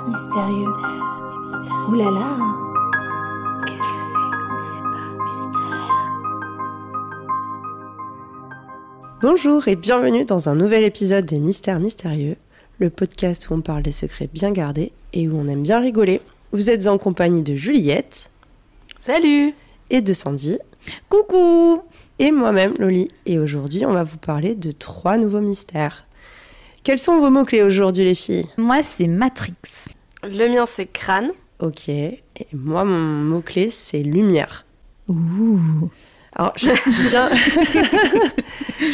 Mystérieux. Ouh là là. Qu'est-ce que c'est? On ne sait pas. Mystère. Bonjour et bienvenue dans un nouvel épisode des Mystères Mystérieux, le podcast où on parle des secrets bien gardés et où on aime bien rigoler. Vous êtes en compagnie de Juliette. Salut. Et de Sandy. Coucou. Et moi-même, Loli. Et aujourd'hui, on va vous parler de 3 nouveaux mystères. Quels sont vos mots-clés aujourd'hui, les filles? Moi, c'est Matrix. Le mien, c'est crâne. Ok. Et moi, mon mot-clé, c'est lumière. Ouh. Alors, je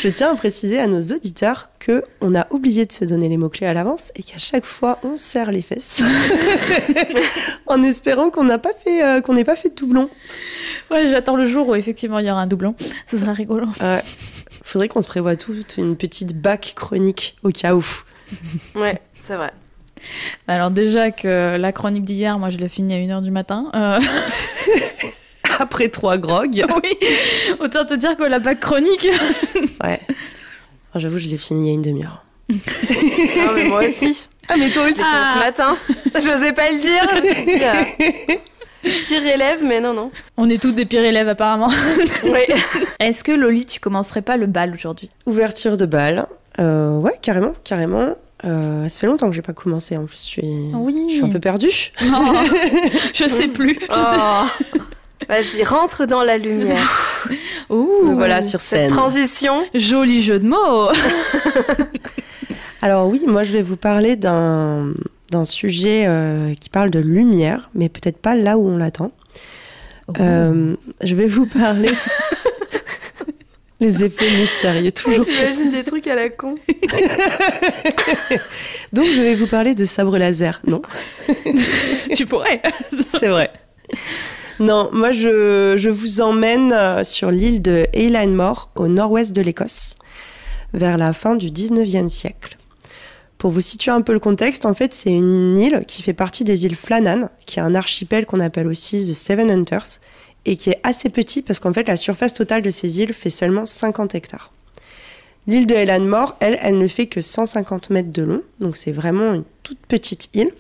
tiens à préciser à nos auditeurs qu'on a oublié de se donner les mots-clés à l'avance et qu'à chaque fois, on serre les fesses en espérant qu'on n'ait pas fait de doublon. Ouais, j'attends le jour où effectivement il y aura un doublon. Ce sera rigolo. Faudrait qu'on se prévoie toute une petite bac chronique au cas où. Ouais, c'est vrai. Alors déjà que la chronique d'hier, moi je l'ai finie à 1h du matin. Après 3 grogs. Oui, autant te dire que la bac chronique... Ouais. Alors, j'avoue, je l'ai fini il y a une demi-heure. Non, mais moi aussi. Ah, mais toi aussi. Ce matin. J'osais pas le dire. Pire élève, mais non. On est tous des pires élèves apparemment. Oui. Est-ce que Loli, tu commencerais pas le bal aujourd'hui? Ouverture de bal. Ouais, carrément. Ça fait longtemps que j'ai pas commencé. En plus, je suis un peu perdue. Oh, je sais plus. Vas-y, rentre dans la lumière. Ouh, voilà, sur scène. Cette transition. Joli jeu de mots. Alors oui, moi je vais vous parler d'un sujet qui parle de lumière, mais peut-être pas là où on l'attend. Je vais vous parler... Les effets mystérieux, toujours J'imagine des trucs à la con. Donc je vais vous parler de sabre laser, non? Tu pourrais. C'est vrai. Non, moi je vous emmène sur l'île de Eileanmore, au nord-ouest de l'Écosse, vers la fin du 19e siècle. Pour vous situer un peu le contexte, en fait, c'est une île qui fait partie des îles Flannan, qui est un archipel qu'on appelle aussi The Seven Hunters, et qui est assez petit parce qu'en fait, la surface totale de ces îles fait seulement 50 hectares. L'île de Eileanmore, elle ne fait que 150 mètres de long, donc c'est vraiment une toute petite île.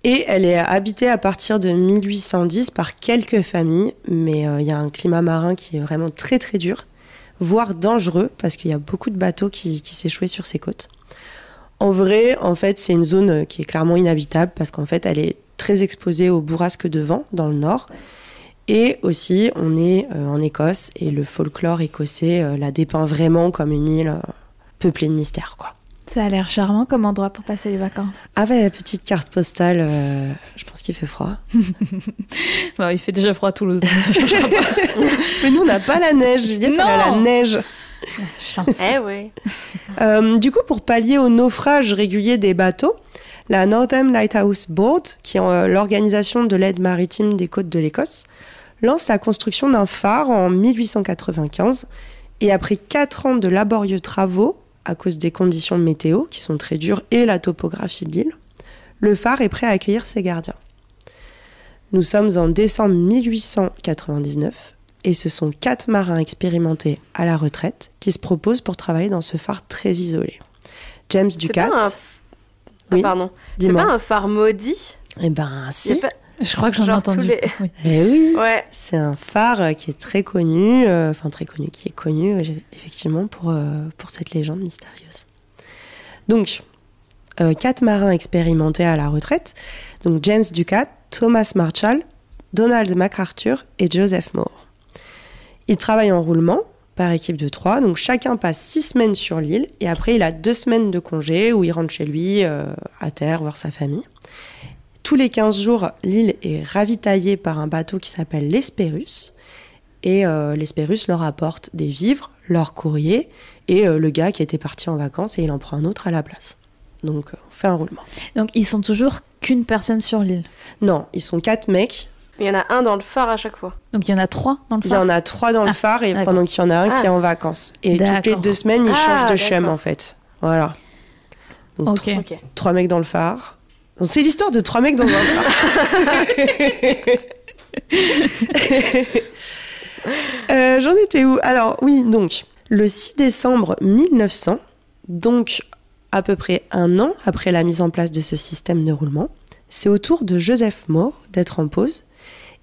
Et elle est habitée à partir de 1810 par quelques familles, mais il y a un climat marin qui est vraiment très très dur, voire dangereux, parce qu'il y a beaucoup de bateaux qui s'échouaient sur ces côtes. En vrai, en fait, c'est une zone qui est clairement inhabitable, parce qu'en fait, elle est très exposée aux bourrasques de vent dans le nord. Et aussi, on est en Écosse, et le folklore écossais la dépeint vraiment comme une île peuplée de mystères, quoi. Ça a l'air charmant comme endroit pour passer les vacances. Ah ouais, la petite carte postale, je pense qu'il fait froid. Bon, il fait déjà froid à Toulouse, donc ça changera pas. Mais nous, on n'a pas la neige, Juliette, elle a la neige. La chance. Eh oui. Du coup, pour pallier au naufrage régulier des bateaux, la Northern Lighthouse Board, qui est l'organisation de l'aide maritime des côtes de l'Écosse, lance la construction d'un phare en 1895. Et après 4 ans de laborieux travaux, à cause des conditions météo qui sont très dures et la topographie de l'île, le phare est prêt à accueillir ses gardiens. Nous sommes en décembre 1899 et ce sont 4 marins expérimentés à la retraite qui se proposent pour travailler dans ce phare très isolé. James Ducat... Oui, pardon. Dis-moi. C'est pas un phare maudit? Eh ben, si. Je crois que j'en ai entendu. Oui. Eh oui, ouais. C'est un phare qui est très connu, qui est connu effectivement pour cette légende mystérieuse. Donc, 4 marins expérimentés à la retraite, donc James Ducat, Thomas Marshall, Donald MacArthur et Joseph Moore. Ils travaillent en roulement par équipe de 3, donc chacun passe 6 semaines sur l'île et après il a 2 semaines de congé où il rentre chez lui, à terre, voir sa famille. Tous les 15 jours, l'île est ravitaillée par un bateau qui s'appelle l'Hespérus. Et l'Hespérus leur apporte des vivres, leur courrier, et le gars qui était parti en vacances, et il en prend un autre à la place. Donc, on fait un roulement. Donc, ils sont toujours qu'une personne sur l'île? Non, ils sont 4 mecs. Il y en a un dans le phare à chaque fois. Donc, il y en a 3 dans le phare? Il y en a 3 dans le phare, et d'accord. pendant qu'il y en a un qui est en vacances. Et toutes les 2 semaines, ils changent de chum, en fait. Voilà. Donc, 3 mecs dans le phare. Donc, c'est l'histoire de 3 mecs dans un phare. J'en étais où? Alors, oui, donc, le 6 décembre 1900, donc À peu près 1 an après la mise en place de ce système de roulement, c'est au tour de Joseph Moore d'être en pause,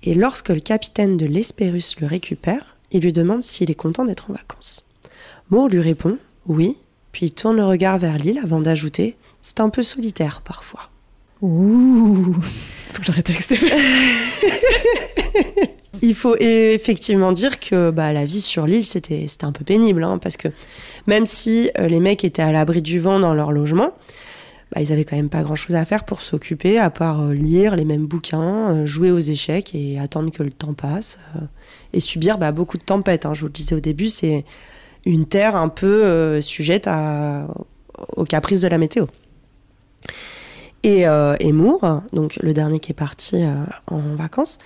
et lorsque le capitaine de l'Hespérus le récupère, il lui demande s'il est content d'être en vacances. Moore lui répond « oui », puis il tourne le regard vers l'île avant d'ajouter « c'est un peu solitaire parfois ». Ouh, faut que j'arrête avec cette Il faut effectivement dire que la vie sur l'île, c'était un peu pénible, hein, parce que même si les mecs étaient à l'abri du vent dans leur logement, ils avaient quand même pas grand-chose à faire pour s'occuper, à part lire les mêmes bouquins, jouer aux échecs et attendre que le temps passe, et subir beaucoup de tempêtes. Hein. Je vous le disais au début, c'est une terre un peu sujette aux caprices de la météo. Et Moore, donc le dernier qui est parti en vacances,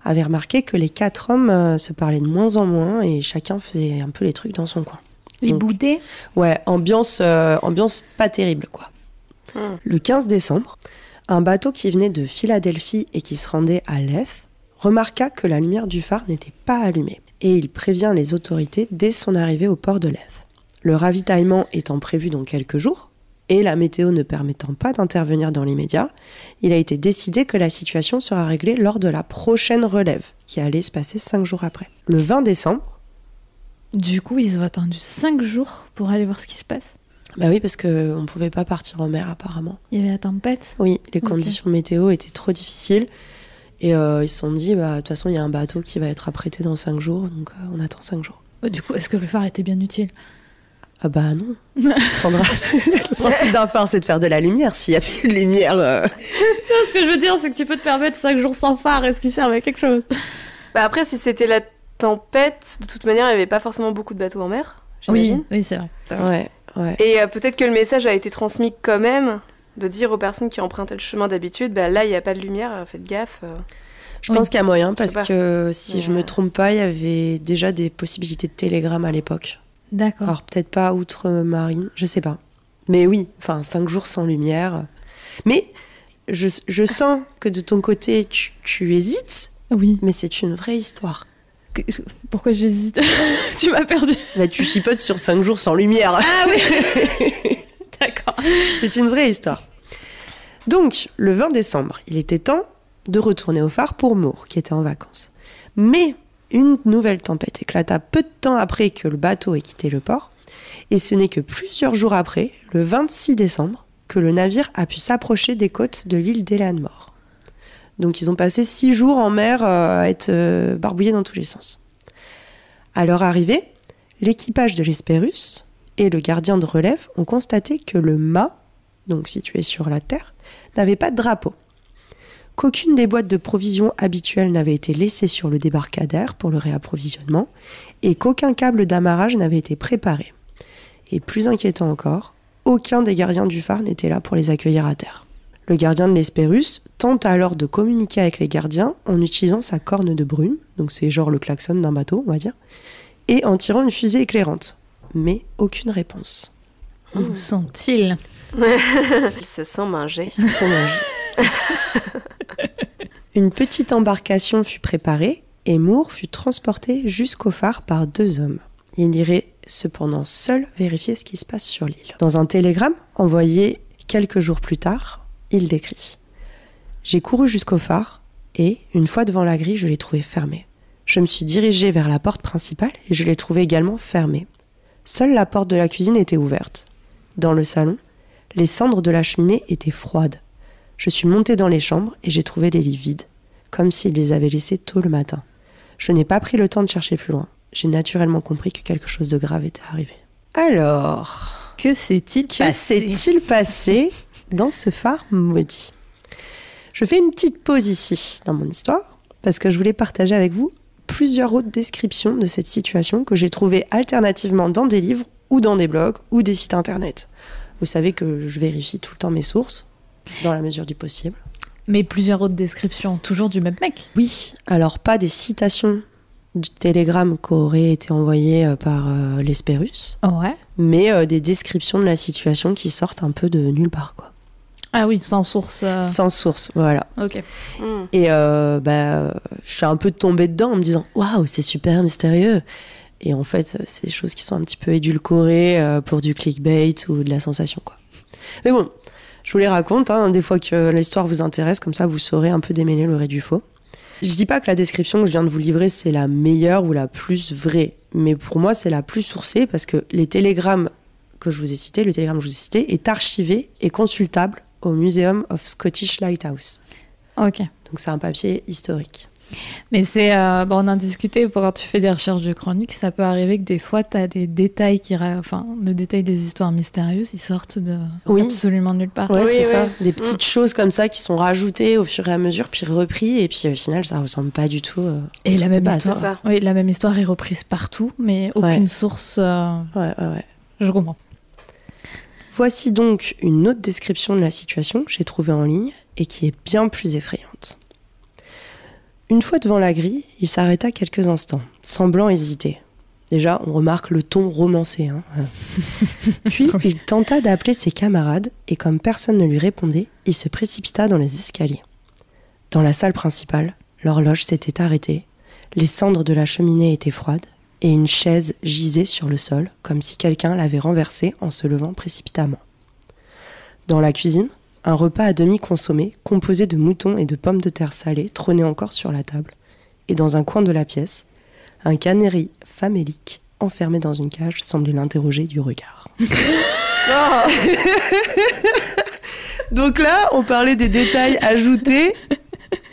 avait remarqué que les 4 hommes se parlaient de moins en moins et chacun faisait un peu les trucs dans son coin. Les boudés. Ouais, ambiance pas terrible, quoi. Le 15 décembre, un bateau qui venait de Philadelphie et qui se rendait à Leith remarqua que la lumière du phare n'était pas allumée et il prévient les autorités dès son arrivée au port de Leith. Le ravitaillement étant prévu dans quelques jours, et la météo ne permettant pas d'intervenir dans l'immédiat, il a été décidé que la situation sera réglée lors de la prochaine relève, qui allait se passer 5 jours après. Le 20 décembre... Du coup, ils ont attendu 5 jours pour aller voir ce qui se passe. Oui, parce qu'on ne pouvait pas partir en mer, apparemment. Il y avait la tempête. Oui, les conditions météo étaient trop difficiles. Et ils se sont dit, de toute façon, il y a un bateau qui va être apprêté dans 5 jours, donc on attend 5 jours. Du coup, est-ce que le phare était bien utile ? Non. Sandra, le principe d'un phare, c'est de faire de la lumière. S'il n'y a plus de lumière... Non, ce que je veux dire, c'est que tu peux te permettre 5 jours sans phare. Est-ce qu'il servait à quelque chose ? Après, si c'était la tempête, de toute manière, il n'y avait pas forcément beaucoup de bateaux en mer, j'imagine. Oui, c'est vrai. Ouais. Et peut-être que le message a été transmis quand même, de dire aux personnes qui empruntaient le chemin d'habitude, là, il n'y a pas de lumière, faites gaffe. Je pense qu'il y a moyen, parce que si je me trompe pas, il y avait déjà des possibilités de télégramme à l'époque. D'accord. Alors peut-être pas outre-marine, je sais pas. Mais oui, 5 jours sans lumière. Mais je sens que de ton côté, tu hésites. Oui. Mais c'est une vraie histoire. Pourquoi j'hésite ? Tu m'as perdu. Tu chipotes sur 5 jours sans lumière. Ah oui. D'accord. C'est une vraie histoire. Donc, le 20 décembre, il était temps de retourner au phare pour Moore, qui était en vacances. Mais une nouvelle tempête éclata peu de temps après que le bateau ait quitté le port, et ce n'est que plusieurs jours après, le 26 décembre, que le navire a pu s'approcher des côtes de l'île d'Ellanmore. Donc ils ont passé 6 jours en mer à être barbouillés dans tous les sens. À leur arrivée, l'équipage de l'Hespérus et le gardien de relève ont constaté que le mât, donc situé sur la terre, n'avait pas de drapeau. Qu'aucune des boîtes de provisions habituelles n'avait été laissée sur le débarcadère pour le réapprovisionnement et qu'aucun câble d'amarrage n'avait été préparé. Et plus inquiétant encore, aucun des gardiens du phare n'était là pour les accueillir à terre. Le gardien de l'Hespérus tente alors de communiquer avec les gardiens en utilisant sa corne de brume, donc c'est genre le klaxon d'un bateau, on va dire, et en tirant une fusée éclairante. Mais aucune réponse. Où sont-ils ? Il se sent mangé. Une petite embarcation fut préparée et Moore fut transporté jusqu'au phare par 2 hommes. Il irait cependant seul vérifier ce qui se passe sur l'île. Dans un télégramme envoyé quelques jours plus tard, il décrit « J'ai couru jusqu'au phare et, une fois devant la grille, je l'ai trouvé fermée. Je me suis dirigé vers la porte principale et je l'ai trouvée également fermée. Seule la porte de la cuisine était ouverte. Dans le salon, les cendres de la cheminée étaient froides. Je suis montée dans les chambres et j'ai trouvé les lits vides, comme s'ils les avaient laissés tôt le matin. Je n'ai pas pris le temps de chercher plus loin. J'ai naturellement compris que quelque chose de grave était arrivé. » Alors, que s'est-il passé dans ce phare maudit ? Je fais une petite pause ici dans mon histoire, parce que je voulais partager avec vous plusieurs autres descriptions de cette situation que j'ai trouvées alternativement dans des livres ou dans des blogs ou des sites internet. Vous savez que je vérifie tout le temps mes sources, dans la mesure du possible. Mais plusieurs autres descriptions, toujours du même mec ? Oui, alors pas des citations du télégramme qui aurait été envoyé par l'Hespérus, ouais. Mais des descriptions de la situation qui sortent un peu de nulle part, quoi. Ah oui, sans source. Sans source, voilà. Ok. Et je suis un peu tombée dedans en me disant « Waouh, c'est super mystérieux !» Et en fait, c'est des choses qui sont un petit peu édulcorées pour du clickbait ou de la sensation, quoi. Mais bon, je vous les raconte, hein, des fois que l'histoire vous intéresse, comme ça vous saurez un peu démêler le vrai du faux. Je dis pas que la description que je viens de vous livrer, c'est la meilleure ou la plus vraie, mais pour moi, c'est la plus sourcée parce que le télégramme que je vous ai cité est archivé et consultable au Museum of Scottish Lighthouse. Ok. Donc c'est un papier historique. Mais c'est, on en discutait quand tu fais des recherches de chroniques, ça peut arriver que des fois, tu as des détails les détails des histoires mystérieuses, ils sortent de absolument nulle part. Ouais, Oui, c'est ça. oui. Des petites choses comme ça qui sont rajoutées au fur et à mesure, puis repris, et puis au final, ça ressemble pas du tout. Et la même c'est histoire. ça. Oui, la même histoire est reprise partout, mais aucune source. Ouais. Je comprends. Voici donc une autre description de la situation que j'ai trouvée en ligne et qui est bien plus effrayante. Une fois devant la grille, il s'arrêta quelques instants, semblant hésiter. Déjà, on remarque le ton romancé. Hein. Puis, il tenta d'appeler ses camarades et comme personne ne lui répondait, il se précipita dans les escaliers. Dans la salle principale, l'horloge s'était arrêtée, les cendres de la cheminée étaient froides et une chaise gisait sur le sol, comme si quelqu'un l'avait renversée en se levant précipitamment. Dans la cuisine, un repas à demi consommé, composé de moutons et de pommes de terre salées, trônait encore sur la table. Et dans un coin de la pièce, un canari famélique, enfermé dans une cage, semblait l'interroger du regard. Oh, Donc là, on parlait des détails ajoutés.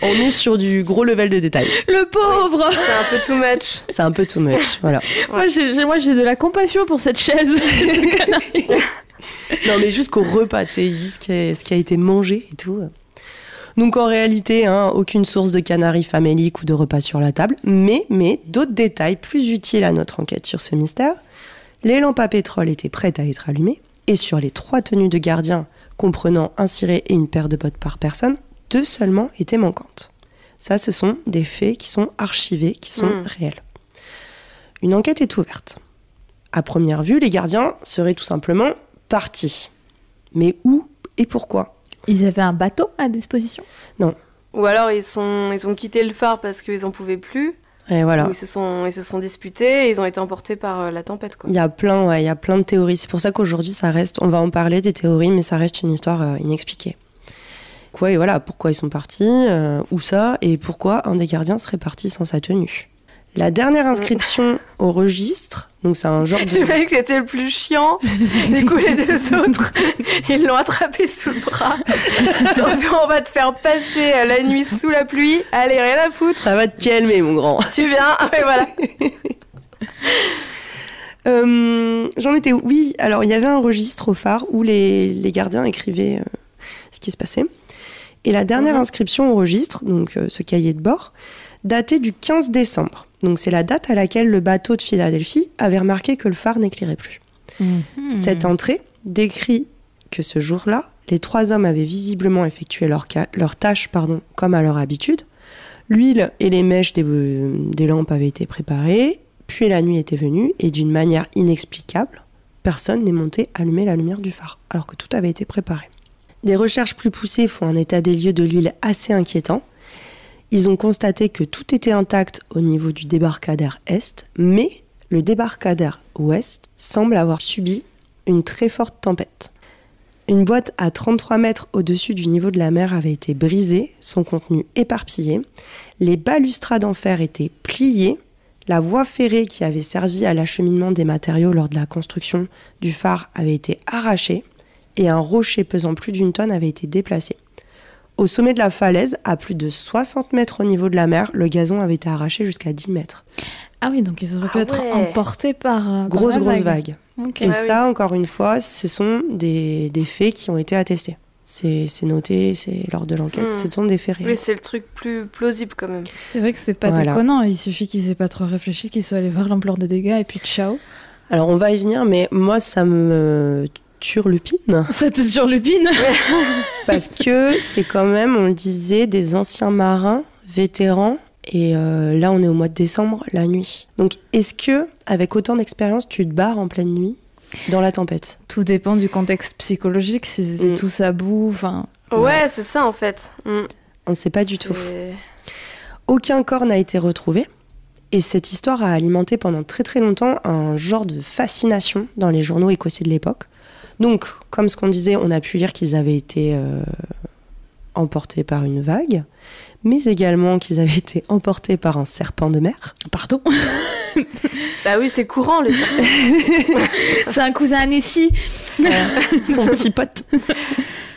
On est sur du gros level de détails. Le pauvre. c'est un peu too much. C'est un peu too much, voilà. Moi, j'ai de la compassion pour cette chaise. Non, mais jusqu'au repas, tu sais, ils disent ce qui a été mangé et tout. Donc en réalité, aucune source de canari famélique ou de repas sur la table, mais d'autres détails plus utiles à notre enquête sur ce mystère. Les lampes à pétrole étaient prêtes à être allumées, et sur les 3 tenues de gardien, comprenant un ciré et une paire de bottes par personne, 2 seulement étaient manquantes. Ça, ce sont des faits qui sont archivés, qui sont réels. Une enquête est ouverte. À première vue, les gardiens seraient tout simplement partis. Mais où et pourquoi ? Ils avaient un bateau à disposition. Ou alors ils ont quitté le phare parce qu'ils en pouvaient plus. Et voilà. Ou ils se sont disputés et ils ont été emportés par la tempête, quoi. Il y a plein de théories. C'est pour ça qu'aujourd'hui, ça reste... On va en parler des théories, mais ça reste une histoire inexpliquée. Quoi, et voilà, pourquoi ils sont partis, où ça, et pourquoi un des gardiens serait parti sans sa tenue. La dernière inscription au registre, donc c'est un genre de... Le mec, c'était le plus chiant. Du coup, les 2 autres, ils l'ont attrapé sous le bras. Ils ont fait, on va te faire passer la nuit sous la pluie. Allez, rien à foutre. Ça va te calmer, mon grand. Tu viens. Et voilà. J'en étais... Oui, alors il y avait un registre au phare où les gardiens écrivaient ce qui se passait. Et la dernière inscription au registre, donc ce cahier de bord, datait du 15 décembre. Donc c'est la date à laquelle le bateau de Philadelphie avait remarqué que le phare n'éclairait plus. Cette entrée décrit que ce jour-là, les 3 hommes avaient visiblement effectué leur tâche comme à leur habitude. L'huile et les mèches des lampes avaient été préparées, puis la nuit était venue, et d'une manière inexplicable, personne n'est monté allumer la lumière du phare, alors que tout avait été préparé. Des recherches plus poussées font un état des lieux de l'île assez inquiétant. Ils ont constaté que tout était intact au niveau du débarcadère Est, mais le débarcadère Ouest semble avoir subi une très forte tempête. Une boîte à 33 mètres au-dessus du niveau de la mer avait été brisée, son contenu éparpillé, les balustrades en fer étaient pliées, la voie ferrée qui avait servi à l'acheminement des matériaux lors de la construction du phare avait été arrachée et un rocher pesant plus d'1 tonne avait été déplacé. Au sommet de la falaise, à plus de 60 mètres au niveau de la mer, le gazon avait été arraché jusqu'à 10 mètres. Ah oui, donc ils auraient pu être emportés par Grosse vague. Okay. Et ça, encore une fois, ce sont des faits qui ont été attestés. C'est noté, c'est lors de l'enquête, ce sont des faits réels. Oui, c'est le truc plus plausible quand même. C'est vrai que c'est pas déconnant, il suffit qu'ils aient pas trop réfléchi, qu'ils soient allés voir l'ampleur des dégâts et puis ciao. Alors on va y venir, mais moi ça me turlupine. Ça te turlupine. Parce que c'est quand même, on le disait, des anciens marins, vétérans, et là on est au mois de décembre, la nuit. Donc est-ce que, avec autant d'expérience, tu te barres en pleine nuit dans la tempête? Tout dépend du contexte psychologique, s'ils étaient tous à bout, enfin... Ouais, c'est ça en fait. On ne sait pas du tout. Aucun corps n'a été retrouvé. Et cette histoire a alimenté pendant très très longtemps un genre de fascination dans les journaux écossais de l'époque. Donc, comme ce qu'on disait, on a pu lire qu'ils avaient été emportés par une vague, mais également qu'ils avaient été emportés par un serpent de mer. Pardon. Bah oui, c'est courant, les serpents. C'est un cousin à Nessie. Son petit pote.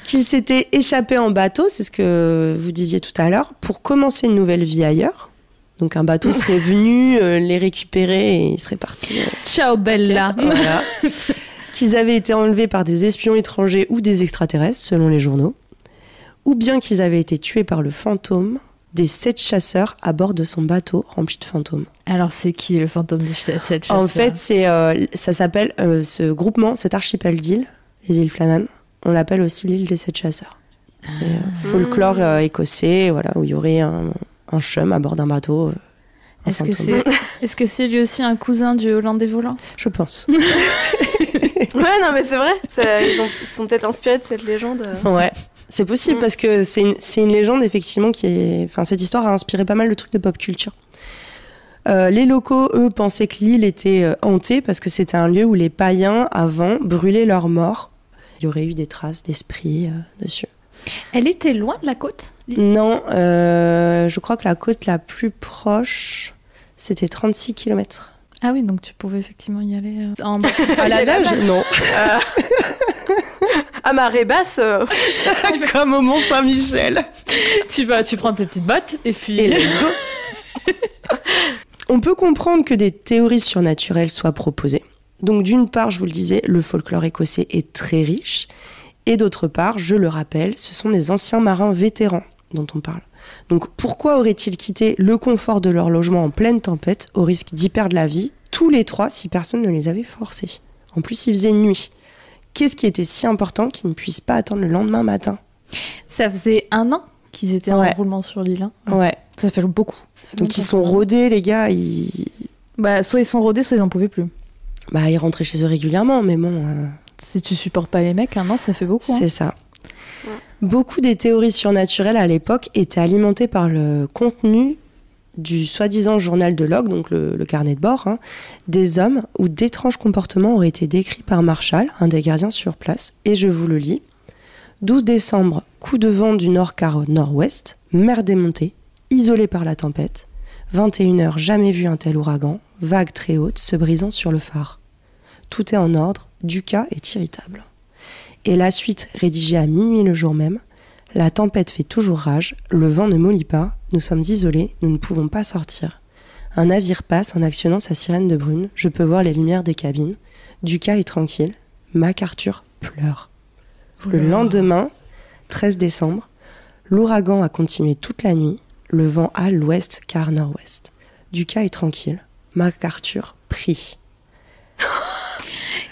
Qu'ils s'étaient échappés en bateau, c'est ce que vous disiez tout à l'heure, pour commencer une nouvelle vie ailleurs. Donc un bateau serait venu les récupérer et il serait parti. Ciao Bella. Voilà. Qu'ils avaient été enlevés par des espions étrangers ou des extraterrestres, selon les journaux. Ou bien qu'ils avaient été tués par le fantôme des 7 chasseurs à bord de son bateau rempli de fantômes. Alors c'est qui le fantôme des 7 chasseurs? En fait, ça s'appelle ce groupement, cet archipel d'îles, les îles Flannan, on l'appelle aussi l'île des 7 chasseurs. C'est folklore écossais, voilà, où il y aurait un chum à bord d'un bateau. Est-ce que c'est lui aussi un cousin du Hollandais volant? Je pense. Ouais, non, mais c'est vrai. Ils sont peut-être inspirés de cette légende. Ouais, c'est possible parce que c'est une légende effectivement qui est. Enfin, cette histoire a inspiré pas mal de trucs de pop culture. Les locaux, eux, pensaient que l'île était hantée parce que c'était un lieu où les païens avant brûlaient leurs morts. Il y aurait eu des traces d'esprits dessus. Elle était loin de la côte? Non, je crois que la côte la plus proche, c'était 36 km. Ah oui, donc tu pouvais effectivement y aller à la nage? Non. À marée basse. Comme au Mont-Saint-Michel. Tu prends tes petites bottes et puis... Et let's go. On peut comprendre que des théories surnaturelles soient proposées. Donc d'une part, je vous le disais, le folklore écossais est très riche. Et d'autre part, je le rappelle, ce sont des anciens marins vétérans dont on parle. Donc pourquoi auraient-ils quitté le confort de leur logement en pleine tempête au risque d'y perdre la vie, tous les 3, si personne ne les avait forcés? En plus, il faisait nuit. Qu'est-ce qui était si important qu'ils ne puissent pas attendre le lendemain matin? Ça faisait 1 an qu'ils étaient en roulement sur l'île. Hein. Ouais. Ça fait beaucoup. Donc ils sont rodés, les gars. Bah, soit ils sont rodés, soit ils n'en pouvaient plus. Bah, ils rentraient chez eux régulièrement, mais bon... Si tu supportes pas les mecs, 1 an, ça fait beaucoup. C'est ça. Ouais. Beaucoup des théories surnaturelles à l'époque étaient alimentées par le contenu du soi-disant journal de log, donc le carnet de bord, des hommes où d'étranges comportements auraient été décrits par Marshall, un des gardiens sur place, et je vous le lis. 12 décembre, coup de vent du nord quart nord-ouest, mer démontée, isolée par la tempête. 21h, jamais vu un tel ouragan, vague très haute, se brisant sur le phare. Tout est en ordre, Dukas est irritable. Et la suite, rédigée à minuit le jour même. La tempête fait toujours rage, le vent ne mollit pas, nous sommes isolés, nous ne pouvons pas sortir. Un navire passe en actionnant sa sirène de brune, je peux voir les lumières des cabines. Dukas est tranquille, MacArthur pleure. Le lendemain, 13 décembre, l'ouragan a continué toute la nuit, le vent hale l'ouest quart nord-ouest. Dukas est tranquille, MacArthur prie.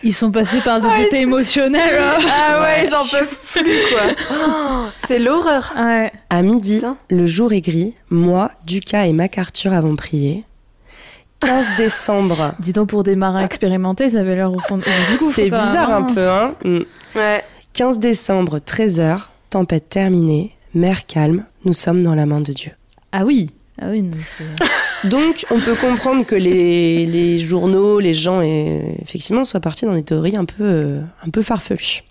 Ils sont passés par des états émotionnels. Ah ouais, ils en peuvent plus, quoi. Oh, c'est l'horreur. Ouais. À midi, le jour est gris. Moi, Dukas et MacArthur avons prié. 15 décembre. Dis donc, pour des marins expérimentés, ils avaient l'air au fond de... C'est bizarre un peu, hein. Ouais. 15 décembre, 13h, tempête terminée, mer calme, nous sommes dans la main de Dieu. Ah oui. Ah oui, non, donc, on peut comprendre que les journaux, les gens, effectivement, soient partis dans des théories un peu farfelues.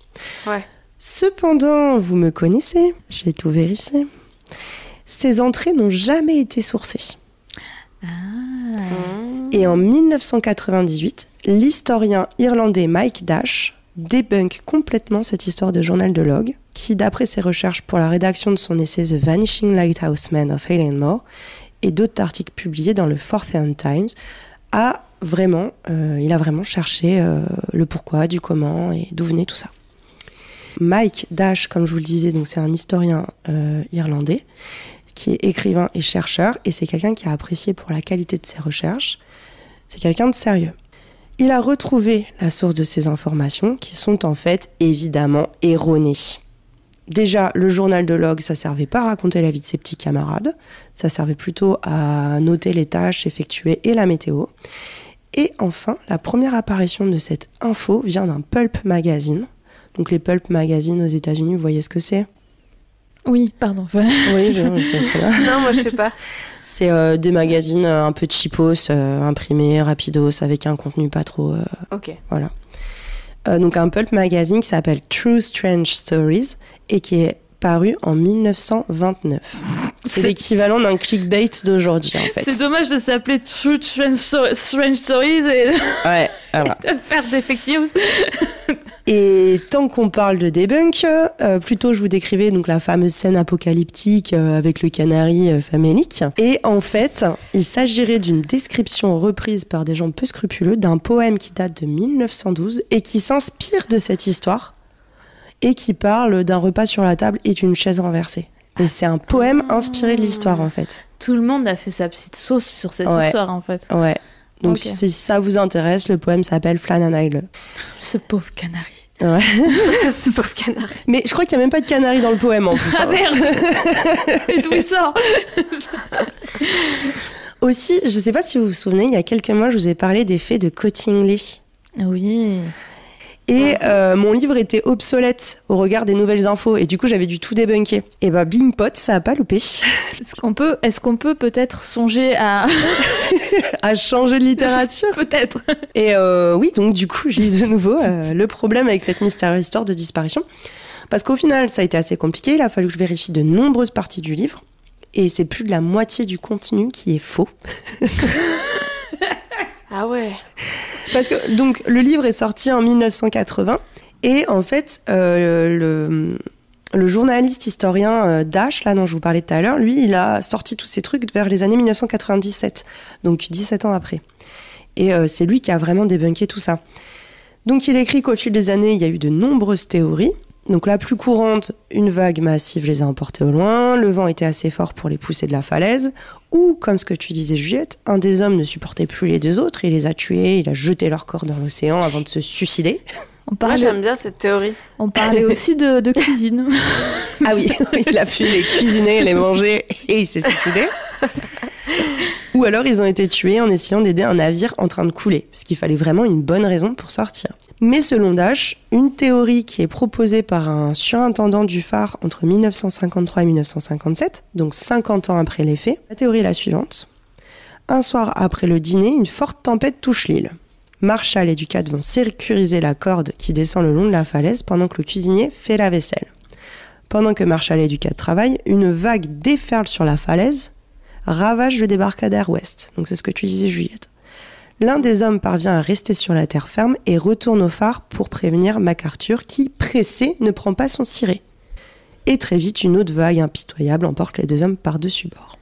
Ouais. Cependant, vous me connaissez, j'ai tout vérifié. Ces entrées n'ont jamais été sourcées. Ah. Et en 1998, l'historien irlandais Mike Dash débunk complètement cette histoire de journal de log, qui, d'après ses recherches pour la rédaction de son essai The Vanishing Lighthouse Man of Eilean et d'autres articles publiés dans le Fortean Times, il a vraiment cherché le pourquoi, du comment et d'où venait tout ça. Mike Dash, comme je vous le disais, donc c'est un historien irlandais qui est écrivain et chercheur, et c'est quelqu'un qui a apprécié pour la qualité de ses recherches. C'est quelqu'un de sérieux. Il a retrouvé la source de ces informations qui sont en fait évidemment erronées. Déjà, le journal de log, ça servait pas à raconter la vie de ses petits camarades, ça servait plutôt à noter les tâches effectuées et la météo. Et enfin, la première apparition de cette info vient d'un pulp magazine. Donc les pulp magazines aux États-Unis, vous voyez ce que c'est ? Oui, pardon. Oui, je fais très bien. Non, moi je sais pas. C'est des magazines un peu cheapos, imprimés, rapidos, avec un contenu pas trop... Ok. Voilà. donc un pulp magazine qui s'appelle True Strange Stories et qui est paru en 1929. C'est l'équivalent d'un clickbait d'aujourd'hui, en fait. C'est dommage de s'appeler True Strange Stories et ouais, voilà. de faire des fake news. Et tant qu'on parle de debunk, plutôt je vous décrivais donc la fameuse scène apocalyptique avec le canari famélique. Et en fait, il s'agirait d'une description reprise par des gens peu scrupuleux d'un poème qui date de 1912 et qui s'inspire de cette histoire et qui parle d'un repas sur la table et d'une chaise renversée. Et c'est un poème inspiré de l'histoire, en fait. Tout le monde a fait sa petite sauce sur cette histoire, en fait. Ouais. Donc, si ça vous intéresse, le poème s'appelle Flannan Isle. Ce pauvre canari. Ouais. Ce pauvre canari. Mais je crois qu'il n'y a même pas de canari dans le poème, en plus. Ah merde. Et d'où il sort? Aussi, je ne sais pas si vous vous souvenez, il y a quelques mois, je vous ai parlé des faits de Cottingley. Oui. Et mon livre était obsolète au regard des nouvelles infos. Et du coup, j'avais dû tout débunker. Et bah, bing pot, ça a pas loupé. Est-ce qu'on peut peut-être songer à... à changer de littérature? Peut-être. Et oui, donc du coup, j'ai eu de nouveau le problème avec cette mystérieuse histoire de disparition. Parce qu'au final, ça a été assez compliqué. Il a fallu que je vérifie de nombreuses parties du livre. Et c'est plus de la moitié du contenu qui est faux. Ah ouais. Parce que donc le livre est sorti en 1980 et en fait le journaliste historien Dash, là dont je vous parlais tout à l'heure, lui il a sorti tous ces trucs vers les années 1997, donc 17 ans après. Et c'est lui qui a vraiment débunké tout ça. Donc il écrit qu'au fil des années il y a eu de nombreuses théories. Donc la plus courante, une vague massive les a emportés au loin, le vent était assez fort pour les pousser de la falaise, ou, comme ce que tu disais Juliette, un des hommes ne supportait plus les deux autres, il les a tués, il a jeté leur corps dans l'océan avant de se suicider. Moi j'aime bien cette théorie. On parlait aussi de cuisine. Ah oui, il a pu les cuisiner, les manger et il s'est suicidé. Ou alors ils ont été tués en essayant d'aider un navire en train de couler, parce qu'il fallait vraiment une bonne raison pour sortir. Mais selon Dash, une théorie qui est proposée par un surintendant du phare entre 1953 et 1957, donc 50 ans après les faits, la théorie est la suivante. Un soir après le dîner, une forte tempête touche l'île. Marshall et Ducat vont sécuriser la corde qui descend le long de la falaise pendant que le cuisinier fait la vaisselle. Pendant que Marshall et Ducat travaillent, une vague déferle sur la falaise, ravage le débarcadère ouest. Donc c'est ce que tu disais, Juliette. L'un des hommes parvient à rester sur la terre ferme et retourne au phare pour prévenir MacArthur qui, pressé, ne prend pas son ciré. Et très vite, une autre vague impitoyable emporte les deux hommes par-dessus bord.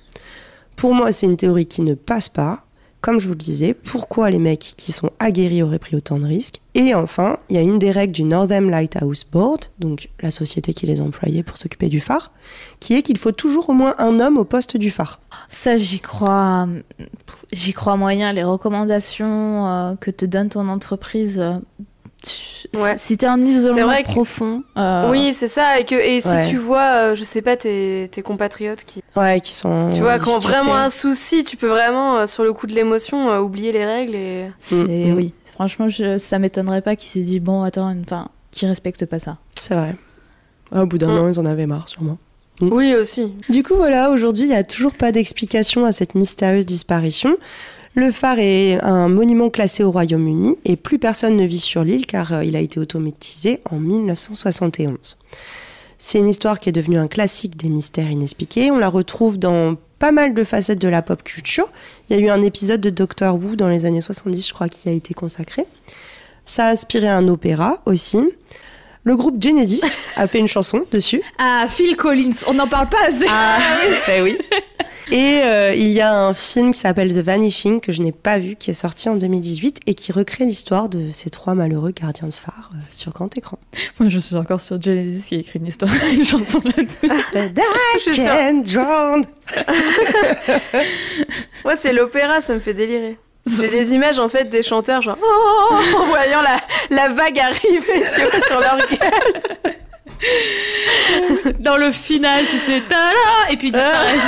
Pour moi, c'est une théorie qui ne passe pas. Comme je vous le disais, pourquoi les mecs qui sont aguerris auraient pris autant de risques? Et enfin, il y a une des règles du Northern Lighthouse Board, donc la société qui les employait pour s'occuper du phare, qui est qu'il faut toujours au moins un homme au poste du phare. Ça, j'y crois moyen. Les recommandations que te donne ton entreprise, ouais. Si t'es en isolement profond... Oui, c'est ça. Et si tu vois, je sais pas, tes compatriotes qui sont... Tu vois, qui ont vraiment un souci, tu peux vraiment, sur le coup de l'émotion, oublier les règles et... Oui, franchement, ça m'étonnerait pas qu'ils s'aient dit, bon, attends, qu'ils respectent pas ça. C'est vrai. Au bout d'un an, ils en avaient marre, sûrement. Oui, aussi. Du coup, voilà, aujourd'hui, il n'y a toujours pas d'explication à cette mystérieuse disparition. Le phare est un monument classé au Royaume-Uni et plus personne ne vit sur l'île car il a été automatisé en 1971. C'est une histoire qui est devenue un classique des mystères inexpliqués. On la retrouve dans pas mal de facettes de la pop culture. Il y a eu un épisode de Doctor Who dans les années 70, je crois, qui a été consacré. Ça a inspiré un opéra aussi. Le groupe Genesis a fait une chanson dessus. Ah, Phil Collins, on n'en parle pas assez. Ah oui. Et il y a un film qui s'appelle The Vanishing, que je n'ai pas vu, qui est sorti en 2018 et qui recrée l'histoire de ces trois malheureux gardiens de phare sur grand écran. Moi, je suis encore sur Genesis qui a écrit une chanson là-dessus. But I can't drown. Moi, c'est l'opéra, ça me fait délirer. J'ai des images en fait des chanteurs genre en voyant la vague arriver sur leur gueule. Dans le final, tu sais, tada, et puis ils disparaissent.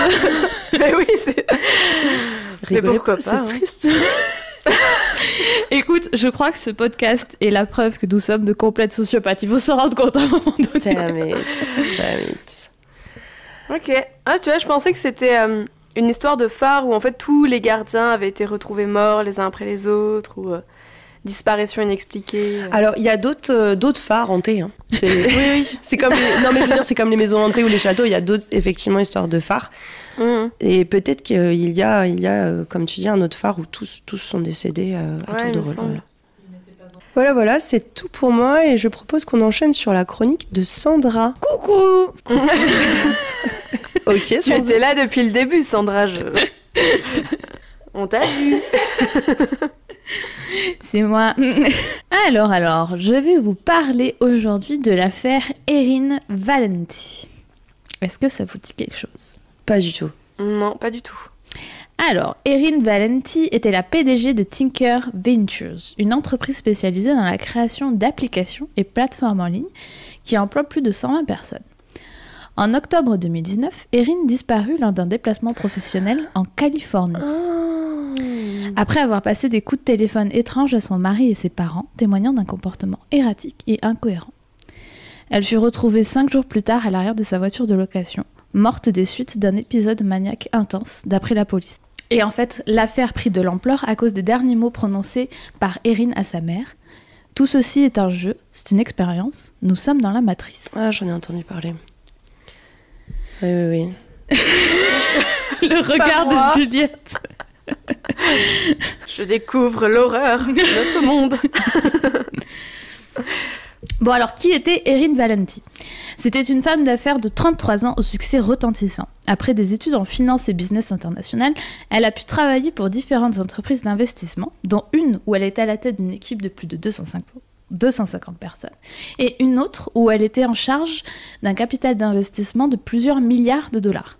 Mais oui, c'est... Rigolez pas, c'est triste. Écoute, je crois que ce podcast est la preuve que nous sommes de complètes sociopathes. Il faut se rendre compte à un moment donné. Damn it. Ok. Ah, tu vois, je pensais que c'était une histoire de phare où en fait tous les gardiens avaient été retrouvés morts les uns après les autres ou disparition inexpliquée. Alors, il y a d'autres phares hantés. Hein. Oui. C'est comme non, mais je veux dire, c'est comme les maisons hantées ou les châteaux. Il y a d'autres, effectivement, histoires de phares. Et peut-être qu'il y a, comme tu dis, un autre phare où tous sont décédés à tour de rôle. Voilà, c'est tout pour moi. Et je propose qu'on enchaîne sur la chronique de Sandra. Coucou. Ok, Tu Sandra. étais là depuis le début, Sandra. On t'a vu. C'est moi. Alors, je vais vous parler aujourd'hui de l'affaire Erin Valenti. Est-ce que ça vous dit quelque chose ? Pas du tout. Non, pas du tout. Alors, Erin Valenti était la PDG de Tinker Ventures, une entreprise spécialisée dans la création d'applications et plateformes en ligne qui emploie plus de 120 personnes. En octobre 2019, Erin disparut lors d'un déplacement professionnel en Californie. Après avoir passé des coups de téléphone étranges à son mari et ses parents, témoignant d'un comportement erratique et incohérent. Elle fut retrouvée 5 jours plus tard à l'arrière de sa voiture de location, morte des suites d'un épisode maniaque intense, d'après la police. Et en fait, l'affaire prit de l'ampleur à cause des derniers mots prononcés par Erin à sa mère. Tout ceci est un jeu, c'est une expérience, nous sommes dans la matrice. Ah, j'en ai entendu parler. Oui. Le regard de Juliette. Je découvre l'horreur de notre monde. Bon, alors, qui était Erin Valenti ? C'était une femme d'affaires de 33 ans au succès retentissant. Après des études en finance et business international, elle a pu travailler pour différentes entreprises d'investissement, dont une où elle était à la tête d'une équipe de plus de 250 personnes, et une autre où elle était en charge d'un capital d'investissement de plusieurs milliards de dollars.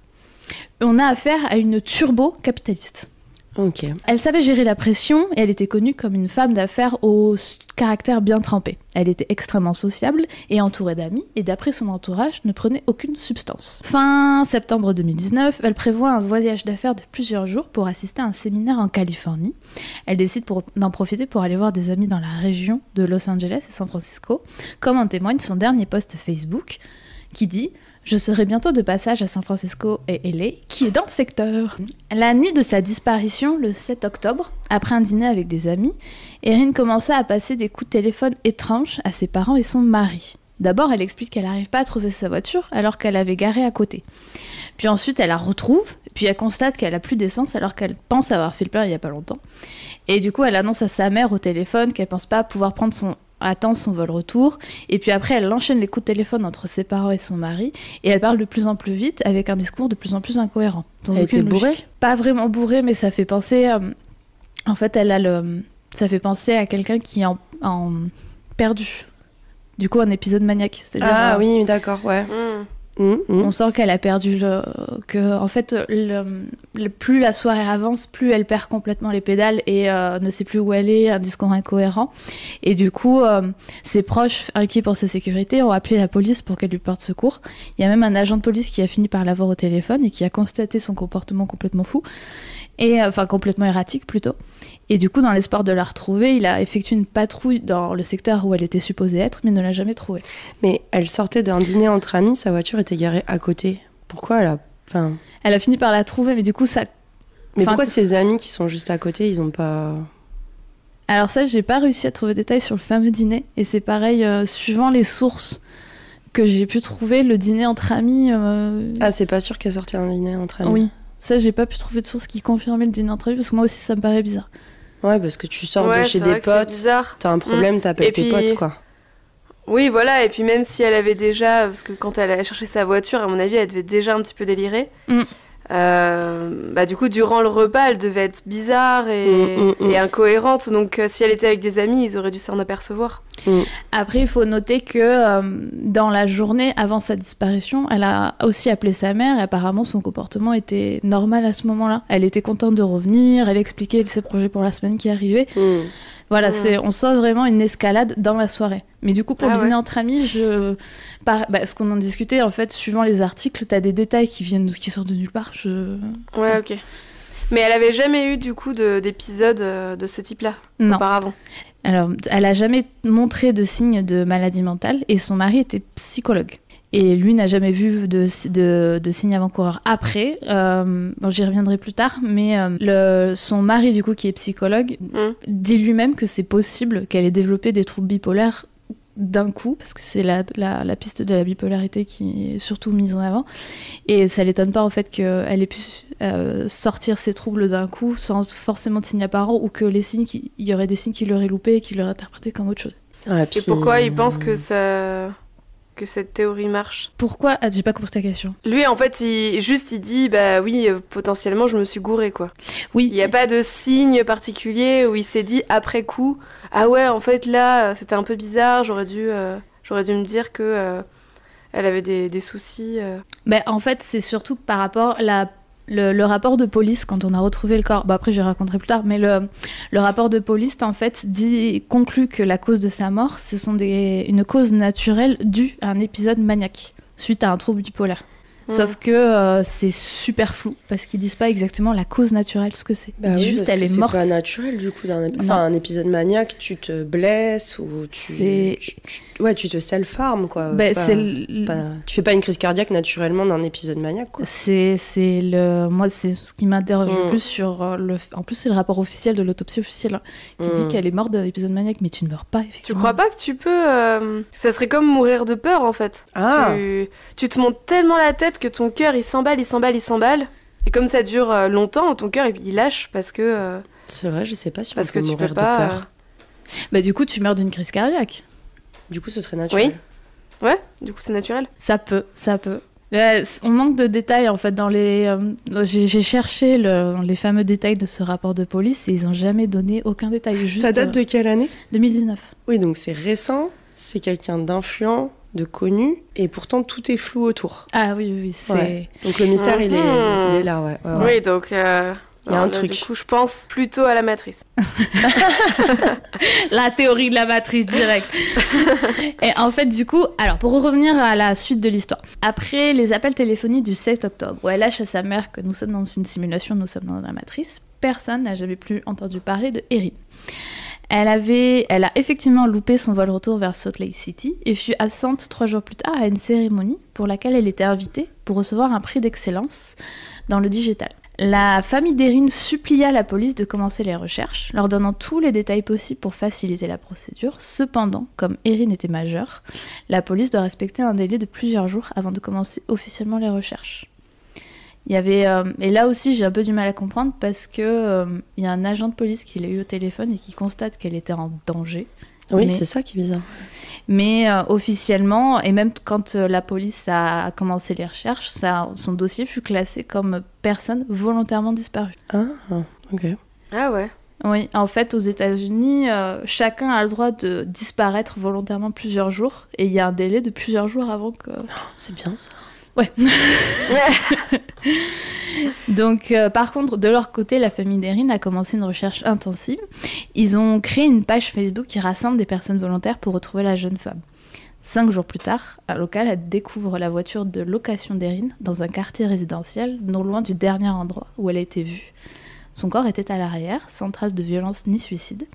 On a affaire à une turbo-capitaliste. Ok. Elle savait gérer la pression et elle était connue comme une femme d'affaires au caractère bien trempé. Elle était extrêmement sociable et entourée d'amis et d'après son entourage ne prenait aucune substance. Fin septembre 2019, elle prévoit un voyage d'affaires de plusieurs jours pour assister à un séminaire en Californie. Elle décide d'en profiter pour aller voir des amis dans la région de Los Angeles et San Francisco, comme en témoigne son dernier post Facebook qui dit « Je serai bientôt de passage à San Francisco et LA, qui est dans le secteur. » La nuit de sa disparition, le 7 octobre, après un dîner avec des amis, Erin commença à passer des coups de téléphone étranges à ses parents et son mari. D'abord, elle explique qu'elle n'arrive pas à trouver sa voiture alors qu'elle avait garé à côté. Puis ensuite, elle la retrouve, puis elle constate qu'elle a plus d'essence alors qu'elle pense avoir fait le plein il n'y a pas longtemps. Et du coup, elle annonce à sa mère au téléphone qu'elle pense pas pouvoir attendre son vol retour, et puis après elle enchaîne les coups de téléphone entre ses parents et son mari, et elle parle de plus en plus vite avec un discours de plus en plus incohérent. Elle était bourrée ? Pas vraiment bourrée, mais ça fait penser... en fait, ça fait penser à quelqu'un qui est en perdu. Du coup, un épisode maniaque. C'est-à-dire, oui, d'accord, ouais. On sent qu'elle a perdu en fait, plus la soirée avance, plus elle perd complètement les pédales et ne sait plus où elle est, un discours incohérent. Et du coup, ses proches, inquiets pour sa sécurité, ont appelé la police pour qu'elle lui porte secours. Il y a même un agent de police qui a fini par l'avoir au téléphone et qui a constaté son comportement complètement fou, complètement erratique plutôt. Et du coup, dans l'espoir de la retrouver, il a effectué une patrouille dans le secteur où elle était supposée être, mais ne l'a jamais trouvée. Mais elle sortait d'un dîner entre amis, sa voiture était garée à côté. Pourquoi Elle a fini par la trouver, mais du coup, ça... Mais pourquoi ses amis qui sont juste à côté, ils ont pas... Alors ça, j'ai pas réussi à trouver des détails sur le fameux dîner. Et c'est pareil, suivant les sources que j'ai pu trouver, le dîner entre amis... Ah, c'est pas sûr qu'elle sortait un dîner entre amis. Oui, ça, j'ai pas pu trouver de source qui confirmait le dîner entre amis, parce que moi aussi, ça me paraît bizarre. Ouais, parce que tu sors de chez des potes, t'as un problème, t'appelles tes potes, quoi. Oui, voilà, et puis même si elle avait déjà... Parce que quand elle a cherché sa voiture, à mon avis, elle devait déjà un petit peu délirer. Du coup, durant le repas, elle devait être bizarre et incohérente. Donc, si elle était avec des amis, ils auraient dû s'en apercevoir. Après, il faut noter que dans la journée avant sa disparition, elle a aussi appelé sa mère et apparemment son comportement était normal à ce moment-là. Elle était contente de revenir, elle expliquait ses projets pour la semaine qui arrivait. Voilà, on sent vraiment une escalade dans la soirée. Mais du coup, pour le dîner entre amis, ce qu'on en discutait, en fait, suivant les articles, t'as des détails qui sortent de nulle part. Ouais, ok. Mais elle avait jamais eu du coup d'épisode de ce type-là Non. auparavant. Alors, elle a jamais montré de signes de maladie mentale et son mari était psychologue. Et lui n'a jamais vu de signes avant-coureurs. Après, bon, j'y reviendrai plus tard, mais son mari, du coup, qui est psychologue, dit lui-même que c'est possible qu'elle ait développé des troubles bipolaires d'un coup, parce que c'est la piste de la bipolarité qui est surtout mise en avant. Et ça l'étonne pas, en fait, qu'elle ait pu sortir ses troubles d'un coup sans forcément de signes apparents, ou que il y aurait des signes qui l'auraient loupé et qui l'auraient interprété comme autre chose. Ouais, Et pourquoi il pense que cette théorie marche? Pourquoi? Ah, j'ai pas compris ta question. Lui, en fait, il dit, bah oui, potentiellement, je me suis gouré, quoi. Oui. Il n'y a pas de signe particulier où il s'est dit, après coup, ah ouais, en fait, là, c'était un peu bizarre, j'aurais dû me dire que elle avait des soucis. Ben, en fait, c'est surtout par rapport le rapport de police quand on a retrouvé le corps. Bon, après, je raconterai plus tard, mais le rapport de police, en fait, conclut que la cause de sa mort, ce sont une cause naturelle due à un épisode maniaque, suite à un trouble bipolaire. Sauf que c'est super flou, parce qu'ils disent pas exactement la cause naturelle, ce que c'est. Bah Ils disent oui, juste, parce elle que est morte. C'est pas naturel, du coup, un épisode maniaque, tu te blesses ou tu te self-harm, quoi. Bah, Tu fais pas une crise cardiaque naturellement d'un épisode maniaque, quoi. Moi, c'est ce qui m'interroge le plus sur En plus, c'est le rapport officiel de l'autopsie officielle qui dit qu'elle est morte d'un épisode maniaque, mais tu ne meurs pas, effectivement. Tu crois pas que tu peux... Ça serait comme mourir de peur, en fait. Ah. Tu te montes tellement la tête que ton cœur, il s'emballe. Et comme ça dure longtemps, ton cœur, il lâche parce que... C'est vrai, je sais pas si on parce peut que tu mourir peux pas, de peur. Bah, du coup, tu meurs d'une crise cardiaque. Du coup, ce serait naturel. Oui. Ouais, du coup, c'est naturel. Ça peut. On manque de détails, en fait, dans les... J'ai cherché les fameux détails de ce rapport de police et ils ont jamais donné aucun détail. Juste, Ça date de quelle année? 2019. Oui, donc c'est récent, c'est quelqu'un d'influent, de connu, et pourtant tout est flou autour. Ah oui, c'est... Ouais. Donc le mystère, il est là, ouais. Oui, donc... il y a un truc. Du coup, je pense plutôt à la matrice. La théorie de la matrice directe. Et en fait, du coup, alors pour revenir à la suite de l'histoire, après les appels téléphoniques du 7 octobre, où elle lâche à sa mère que nous sommes dans une simulation, nous sommes dans la matrice, personne n'a jamais plus entendu parler de Erin. Elle a effectivement loupé son vol retour vers Salt Lake City et fut absente 3 jours plus tard à une cérémonie pour laquelle elle était invitée pour recevoir un prix d'excellence dans le digital. La famille d'Erin supplia la police de commencer les recherches, leur donnant tous les détails possibles pour faciliter la procédure. Cependant, comme Erin était majeure, la police doit respecter un délai de plusieurs jours avant de commencer officiellement les recherches. Il y avait, et là aussi j'ai un peu du mal à comprendre parce que il y a un agent de police qui l'a eu au téléphone et qui constate qu'elle était en danger. Oui, c'est ça qui est bizarre. Mais officiellement, et même quand la police a commencé les recherches, son dossier fut classé comme personne volontairement disparue. Ah, ok. Ah ouais. Oui, en fait, aux États-Unis, chacun a le droit de disparaître volontairement plusieurs jours, et il y a un délai de plusieurs jours avant que... Oh, c'est bien ça. Ouais. Donc, par contre, de leur côté, la famille d'Erin a commencé une recherche intensive. Ils ont créé une page Facebook qui rassemble des personnes volontaires pour retrouver la jeune femme. 5 jours plus tard, un local découvre la voiture de location d'Erin dans un quartier résidentiel, non loin du dernier endroit où elle a été vue. Son corps était à l'arrière, sans trace de violence ni suicide,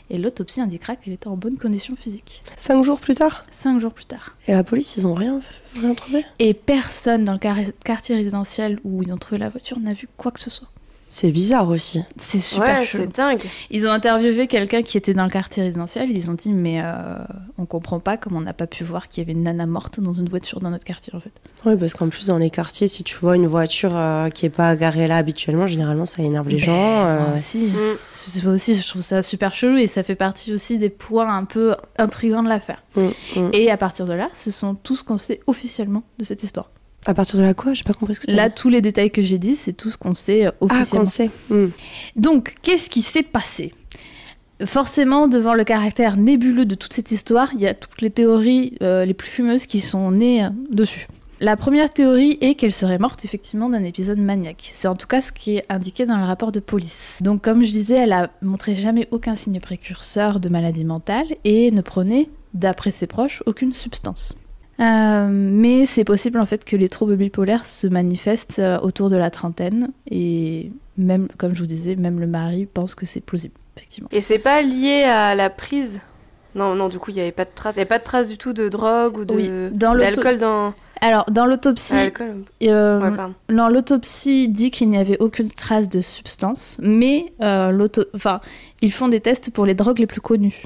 et l'autopsie indiquera qu'elle était en bonne condition physique. 5 jours plus tard? 5 jours plus tard. Et la police, ils ont rien trouvé? Et personne dans le quartier résidentiel où ils ont trouvé la voiture n'a vu quoi que ce soit. C'est bizarre aussi. C'est super chelou. C'est dingue. Ils ont interviewé quelqu'un qui était dans le quartier résidentiel. Ils ont dit, mais on comprend pas comment on n'a pas pu voir qu'il y avait une nana morte dans une voiture dans notre quartier, en fait. Oui, parce qu'en plus, dans les quartiers, si tu vois une voiture qui est pas garée là habituellement, généralement, ça énerve les gens. Moi aussi. Je trouve ça super chelou et ça fait partie aussi des points un peu intrigants de l'affaire. Et à partir de là, ce sont tout ce qu'on sait officiellement de cette histoire. À partir de là, quoi? J'ai pas compris ce que tu as dit. Là, tous les détails que j'ai dit, c'est tout ce qu'on sait officiellement. Ah, qu'on sait. Donc, qu'est-ce qui s'est passé? Forcément, devant le caractère nébuleux de toute cette histoire, il y a toutes les théories les plus fumeuses qui sont nées dessus. La première théorie est qu'elle serait morte effectivement d'un épisode maniaque. C'est en tout cas ce qui est indiqué dans le rapport de police. Donc, comme je disais, elle a montré jamais aucun signe précurseur de maladie mentale et ne prenait, d'après ses proches, aucune substance. Mais c'est possible en fait que les troubles bipolaires se manifestent autour de la trentaine et même, comme je vous disais, même le mari pense que c'est plausible, effectivement. Et c'est pas lié à la prise? Non, du coup, il n'y avait pas de traces. Il n'y avait pas de traces du tout de drogue ou d'alcool dans... Alors, dans l'autopsie, pardon. L'autopsie dit qu'il n'y avait aucune trace de substance, mais ils font des tests pour les drogues les plus connues.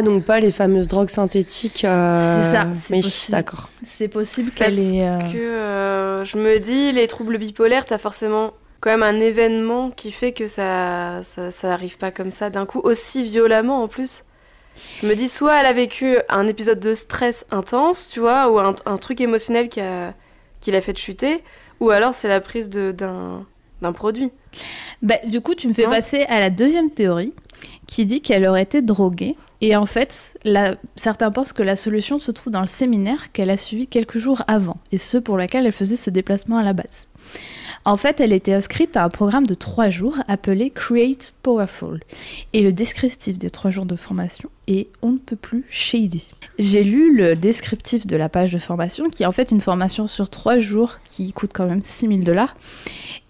Donc pas les fameuses drogues synthétiques. C'est ça, mais possible. D'accord. C'est possible qu'elle ait... je me dis, les troubles bipolaires, t'as forcément quand même un événement qui fait que ça arrive pas comme ça d'un coup, aussi violemment en plus. Je me dis, soit elle a vécu un épisode de stress intense, tu vois, ou un truc émotionnel qui l'a fait chuter, ou alors c'est la prise d'un produit. Du coup, tu me fais passer à la deuxième théorie, qui dit qu'elle aurait été droguée. Et en fait, certains pensent que la solution se trouve dans le séminaire qu'elle a suivi quelques jours avant, et ce pour lequel elle faisait ce déplacement à la base. En fait, elle était inscrite à un programme de 3 jours appelé Create Powerful. Et le descriptif des 3 jours de formation est on ne peut plus shady. J'ai lu le descriptif de la page de formation, qui est en fait une formation sur 3 jours qui coûte quand même $6,000.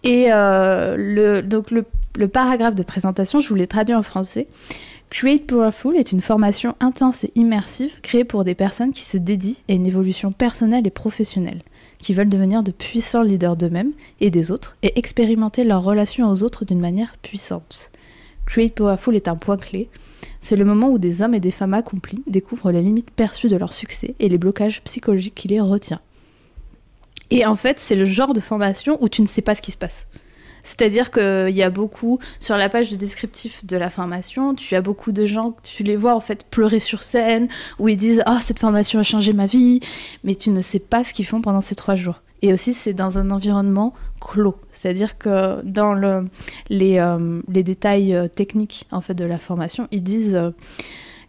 Et le paragraphe de présentation, je vous l'ai traduit en français. Create Powerful est une formation intense et immersive créée pour des personnes qui se dédient à une évolution personnelle et professionnelle, qui veulent devenir de puissants leaders d'eux-mêmes et des autres et expérimenter leur relation aux autres d'une manière puissante. Create Powerful est un point clé. C'est le moment où des hommes et des femmes accomplis découvrent les limites perçues de leur succès et les blocages psychologiques qui les retiennent. Et en fait, c'est le genre de formation où tu ne sais pas ce qui se passe. C'est-à-dire qu'il y a beaucoup, sur la page de descriptif de la formation, tu as beaucoup de gens, tu les vois en fait pleurer sur scène, où ils disent « Ah, cette formation a changé ma vie », mais tu ne sais pas ce qu'ils font pendant ces 3 jours. Et aussi, c'est dans un environnement clos. C'est-à-dire que dans les détails techniques en fait, de la formation, ils disent...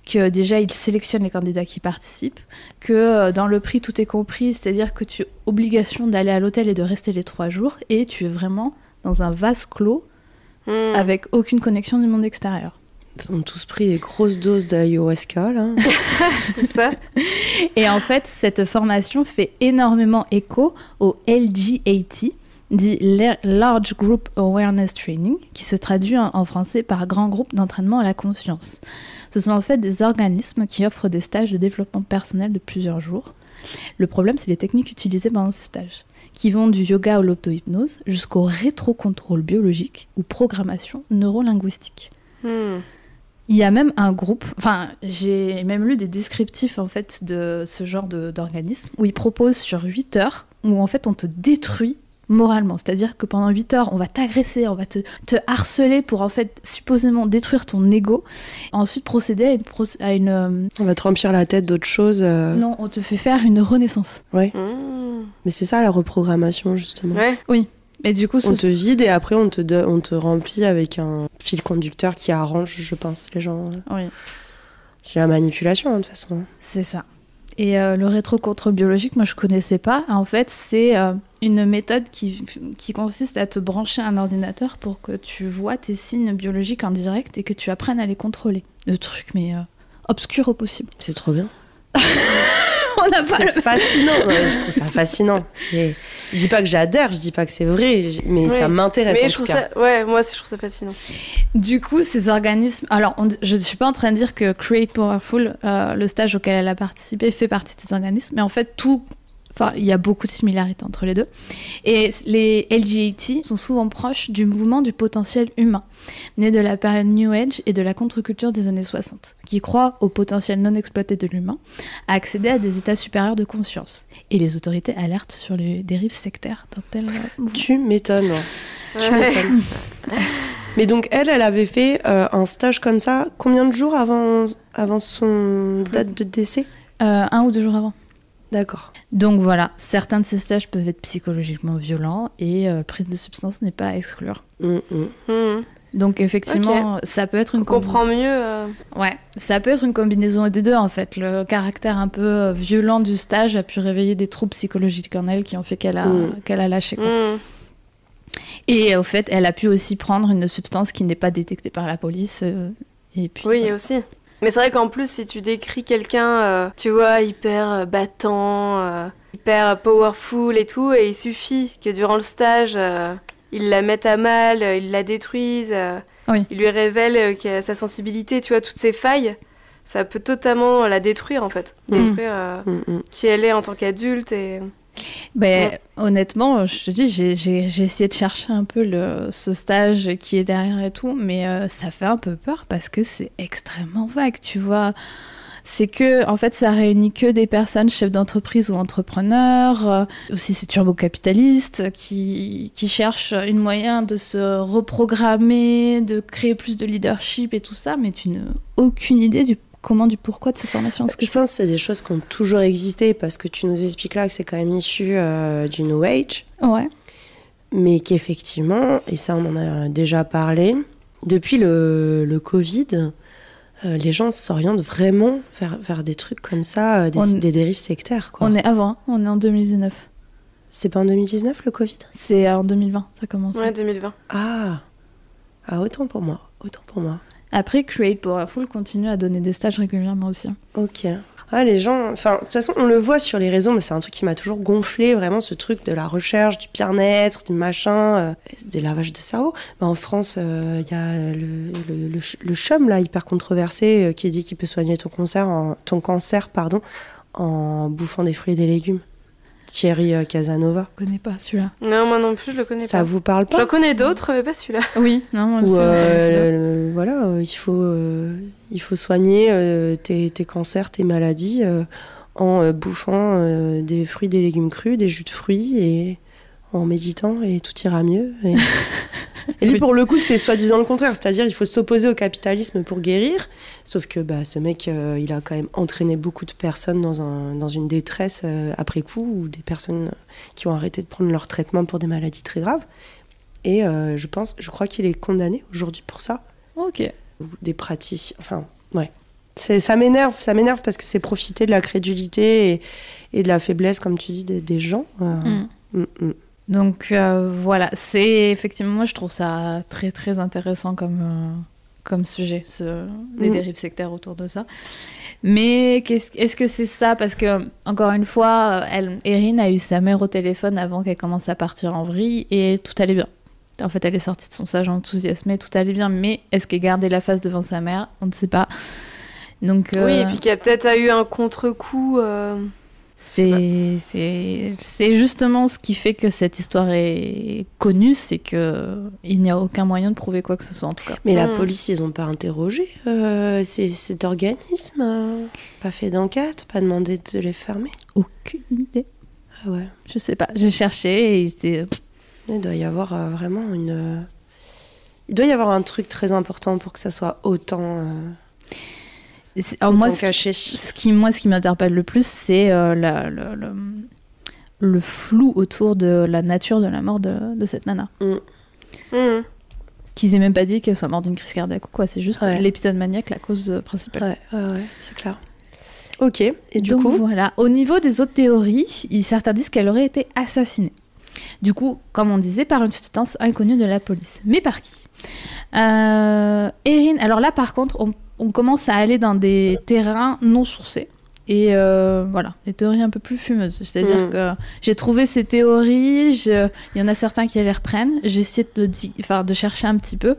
que déjà, ils sélectionnent les candidats qui participent, que dans le prix, tout est compris, c'est-à-dire que tu as obligation d'aller à l'hôtel et de rester les 3 jours, et tu es vraiment dans un vase clos, avec aucune connexion du monde extérieur. Ils ont tous pris des grosses doses d'ayahuasca, là. C'est ça. Et en fait, cette formation fait énormément écho au LGAT, dit Large Group Awareness Training, qui se traduit en français par Grand Groupe d'entraînement à la conscience. Ce sont en fait des organismes qui offrent des stages de développement personnel de plusieurs jours. Le problème, c'est les techniques utilisées pendant ces stages, qui vont du yoga ou l'auto-hypnose jusqu'au rétrocontrôle biologique ou programmation neurolinguistique. Il y a même un groupe, j'ai même lu des descriptifs en fait de ce genre d'organisme, où ils proposent sur 8 heures, où en fait on te détruit moralement. C'est-à-dire que pendant 8 heures, on va t'agresser, on va te harceler pour en fait supposément détruire ton ego. Ensuite procéder à une On va te remplir la tête d'autres choses. Non, on te fait faire une renaissance. Ouais. Mais c'est ça la reprogrammation justement. Ouais. Oui. Mais du coup, on te vide et après on te remplit avec un fil conducteur qui arrange, je pense, les gens. Oui. C'est la manipulation, de toute façon. C'est ça. Et le rétrocontrôle biologique, moi je connaissais pas. En fait, c'est une méthode qui consiste à te brancher un ordinateur pour que tu vois tes signes biologiques en direct et que tu apprennes à les contrôler. Le truc, mais obscur au possible. C'est trop bien. C'est fascinant. Ouais, je trouve ça fascinant. Je dis pas que j'adhère, je dis pas que c'est vrai, mais ça m'intéresse en tout cas. Moi aussi je trouve ça fascinant. Du coup, ces organismes... Alors, je suis pas en train de dire que Create Powerful, le stage auquel elle a participé, fait partie de ces organismes, mais en fait, il y a beaucoup de similarités entre les deux. Et les LGAT sont souvent proches du mouvement du potentiel humain, né de la période New Age et de la contre-culture des années 60, qui croit au potentiel non exploité de l'humain, à accéder à des états supérieurs de conscience. Et les autorités alertent sur les dérives sectaires d'un tel mouvement. Tu m'étonnes. Tu m'étonnes. Mais donc, elle avait fait un stage comme ça, combien de jours avant son date de décès ? 1 ou 2 jours avant. D'accord. Donc voilà, certains de ces stages peuvent être psychologiquement violents et prise de substance n'est pas à exclure. Donc effectivement, ça peut être une... On comprend mieux. Ouais, ça peut être une combinaison des deux en fait. Le caractère un peu violent du stage a pu réveiller des troubles psychologiques en elle qui ont fait qu'elle a lâché. Quoi. Et au fait, elle a pu aussi prendre une substance qui n'est pas détectée par la police. Et puis, oui, aussi. Mais c'est vrai qu'en plus, si tu décris quelqu'un, tu vois, hyper battant, hyper powerful et tout, et il suffit que durant le stage, ils la mettent à mal, ils la détruisent, Oui. ils lui révèlent sa sensibilité, tu vois, toutes ses failles, ça peut totalement la détruire en fait. Détruire qui elle est en tant qu'adulte et... Ben, honnêtement, je te dis, j'ai essayé de chercher un peu ce stage qui est derrière et tout, mais ça fait un peu peur parce que c'est extrêmement vague, tu vois. C'est que, en fait, ça réunit que des personnes chefs d'entreprise ou entrepreneurs. Aussi, c'est turbo-capitaliste qui cherchent une moyen de se reprogrammer, de créer plus de leadership et tout ça, mais tu n'as aucune idée du pourquoi de cette formation. Je pense que c'est des choses qui ont toujours existé parce que tu nous expliques là que c'est quand même issu du New Age. Ouais. Mais qu'effectivement, et ça on en a déjà parlé, depuis le Covid, les gens s'orientent vraiment vers des trucs comme ça, des dérives sectaires, quoi. On est avant, on est en 2019. C'est pas en 2019 le Covid ? C'est en 2020, ça commence. Ouais, 2020. Ah, autant pour moi. Après, Create Powerful continue à donner des stages régulièrement aussi. Ok. Ah, les gens... Enfin, de toute façon, on le voit sur les réseaux, mais c'est un truc qui m'a toujours gonflé, vraiment, ce truc de la recherche, du bien-être, du machin, des lavages de cerveau. Bah, en France, y a le CHUM, là, hyper controversé, qui dit qu'il peut soigner ton cancer, en bouffant des fruits et des légumes. Thierry Casanova. Je connais pas celui-là. Non, moi non plus, je le connais pas. Ça vous parle pas ? J'en connais d'autres, mais pas celui-là. Oui, non, moi aussi. Voilà, il faut soigner tes cancers, tes maladies en bouffant des fruits, des légumes crus, des jus de fruits et en méditant et tout ira mieux. Et lui, pour le coup, c'est soi-disant le contraire. C'est-à-dire, il faut s'opposer au capitalisme pour guérir. Sauf que ce mec, il a quand même entraîné beaucoup de personnes dans une détresse après coup, ou des personnes qui ont arrêté de prendre leur traitement pour des maladies très graves. Et je crois qu'il est condamné aujourd'hui pour ça. Ok. Des praticiens... Enfin, ouais. Ça m'énerve parce que c'est profiter de la crédulité et de la faiblesse, comme tu dis, des gens. Donc voilà, c'est effectivement, moi je trouve ça très très intéressant comme sujet, les dérives sectaires autour de ça. Mais est-ce que c'est ça ? Parce que, encore une fois, Erin a eu sa mère au téléphone avant qu'elle commence à partir en vrille et tout allait bien. En fait, elle est sortie de son stage enthousiasmée, tout allait bien, mais est-ce qu'elle gardait la face devant sa mère ? On ne sait pas. Donc, oui, et puis qu'il y a peut-être eu un contre-coup. C'est justement ce qui fait que cette histoire est connue, c'est qu'il n'y a aucun moyen de prouver quoi que ce soit, en tout cas. Mais la police, ils n'ont pas interrogé cet organisme, pas fait d'enquête, pas demandé de les fermer. Aucune idée. Ah ouais. Je sais pas, j'ai cherché et c'était... Il doit y avoir vraiment Il doit y avoir un truc très important pour que ça soit autant... moi, caché. Ce qui m'interpelle le plus, c'est le flou autour de la nature de la mort de cette nana. Qu'ils aient même pas dit qu'elle soit morte d'une crise cardiaque ou quoi, c'est juste l'épisode maniaque, la cause principale. Ouais, c'est clair. Ok, et du Donc coup voilà, au niveau des autres théories, certains disent qu'elle aurait été assassinée. Du coup, comme on disait, par une substance inconnue de la police. Mais par qui ? Erin, alors là par contre, on commence à aller dans des terrains non sourcés. Et voilà, les théories un peu plus fumeuses. C'est-à-dire que j'ai trouvé ces théories, il y en a certains qui les reprennent. J'ai essayé de chercher un petit peu.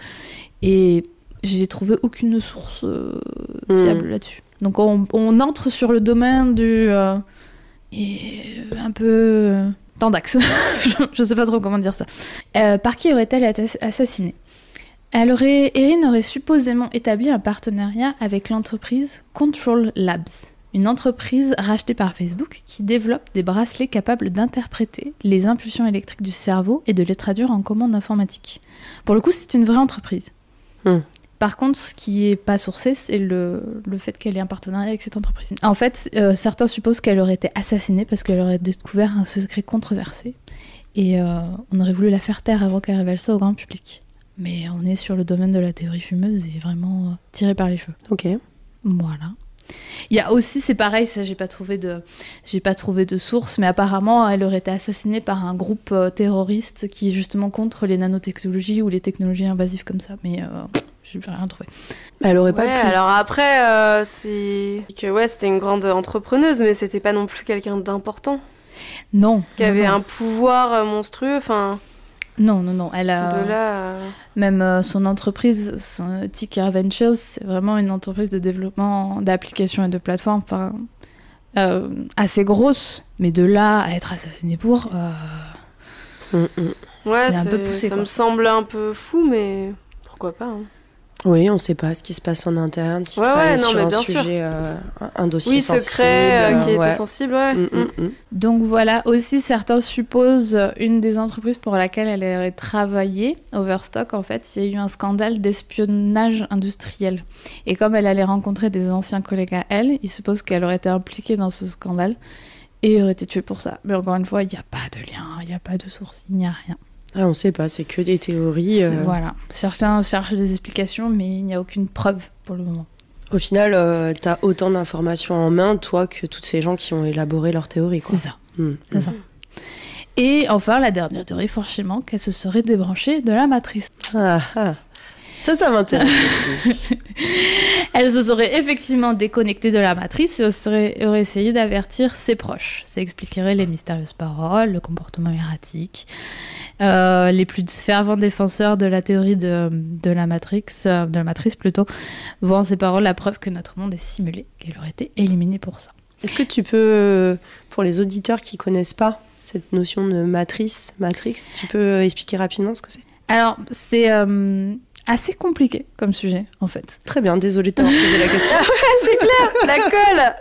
Et j'ai trouvé aucune source fiable là-dessus. Donc on entre sur le domaine du... un peu... tendax. Je sais pas trop comment dire ça. Par qui aurait-elle été assassinée ? Erin aurait supposément établi un partenariat avec l'entreprise Control Labs, une entreprise rachetée par Facebook qui développe des bracelets capables d'interpréter les impulsions électriques du cerveau et de les traduire en commandes informatiques. Pour le coup, c'est une vraie entreprise. Par contre, ce qui n'est pas sourcé, c'est le fait qu'elle ait un partenariat avec cette entreprise. En fait, certains supposent qu'elle aurait été assassinée parce qu'elle aurait découvert un secret controversé. Et on aurait voulu la faire taire avant qu'elle révèle ça au grand public. Mais on est sur le domaine de la théorie fumeuse et vraiment tiré par les cheveux. Ok. Voilà. Il y a aussi, c'est pareil, ça j'ai pas trouvé de source, mais apparemment elle aurait été assassinée par un groupe terroriste qui est justement contre les nanotechnologies ou les technologies invasives comme ça. Mais j'ai rien trouvé. Elle aurait pas pu. Alors après, c'est que c'était une grande entrepreneuse, mais c'était pas non plus quelqu'un d'important. Non. Qui avait un pouvoir monstrueux, enfin. Non. Elle a De là... même son entreprise, son TK Ventures, c'est vraiment une entreprise de développement d'applications et de plateformes assez grosse. Mais de là à être assassinée pour... Ouais, c'est un peu poussé, ça quoi. me semble un peu fou, mais pourquoi pas. Hein. Oui, on ne sait pas ce qui se passe en interne, s'il Ouais, travaille ouais, non, sur mais un bien sujet, un dossier Oui, sensible. secret, qui ouais. était sensible, ouais. Donc voilà, aussi certains supposent une des entreprises pour laquelle elle aurait travaillé, Overstock, en fait, il y a eu un scandale d'espionnage industriel. Et comme elle allait rencontrer des anciens collègues à elle, il suppose qu'elle aurait été impliquée dans ce scandale et aurait été tuée pour ça. Mais encore une fois, il n'y a pas de lien, il n'y a pas de source, il n'y a rien. Ah, on ne sait pas, c'est que des théories. Voilà, certains cherchent des explications, mais il n'y a aucune preuve pour le moment. Au final, tu as autant d'informations en main, toi, que toutes ces gens qui ont élaboré leurs théories. Quoi. C'est ça. Mm. C'est ça. Et enfin, la dernière théorie, forcément, qu'elle se serait débranchée de la matrice. Ah, ah. Ça m'intéresse aussi. Elle se serait effectivement déconnectée de la matrice et aurait essayé d'avertir ses proches. Ça expliquerait les mystérieuses paroles, le comportement erratique. Les plus fervents défenseurs de la théorie de la matrice voient en ces paroles la preuve que notre monde est simulé, qu'elle aurait été éliminée pour ça. Est-ce que tu peux, pour les auditeurs qui ne connaissent pas cette notion de matrix, tu peux expliquer rapidement ce que c'est ? Alors, c'est assez compliqué comme sujet, en fait. Très bien, désolée de t'avoir posé la question. C'est clair, la colle.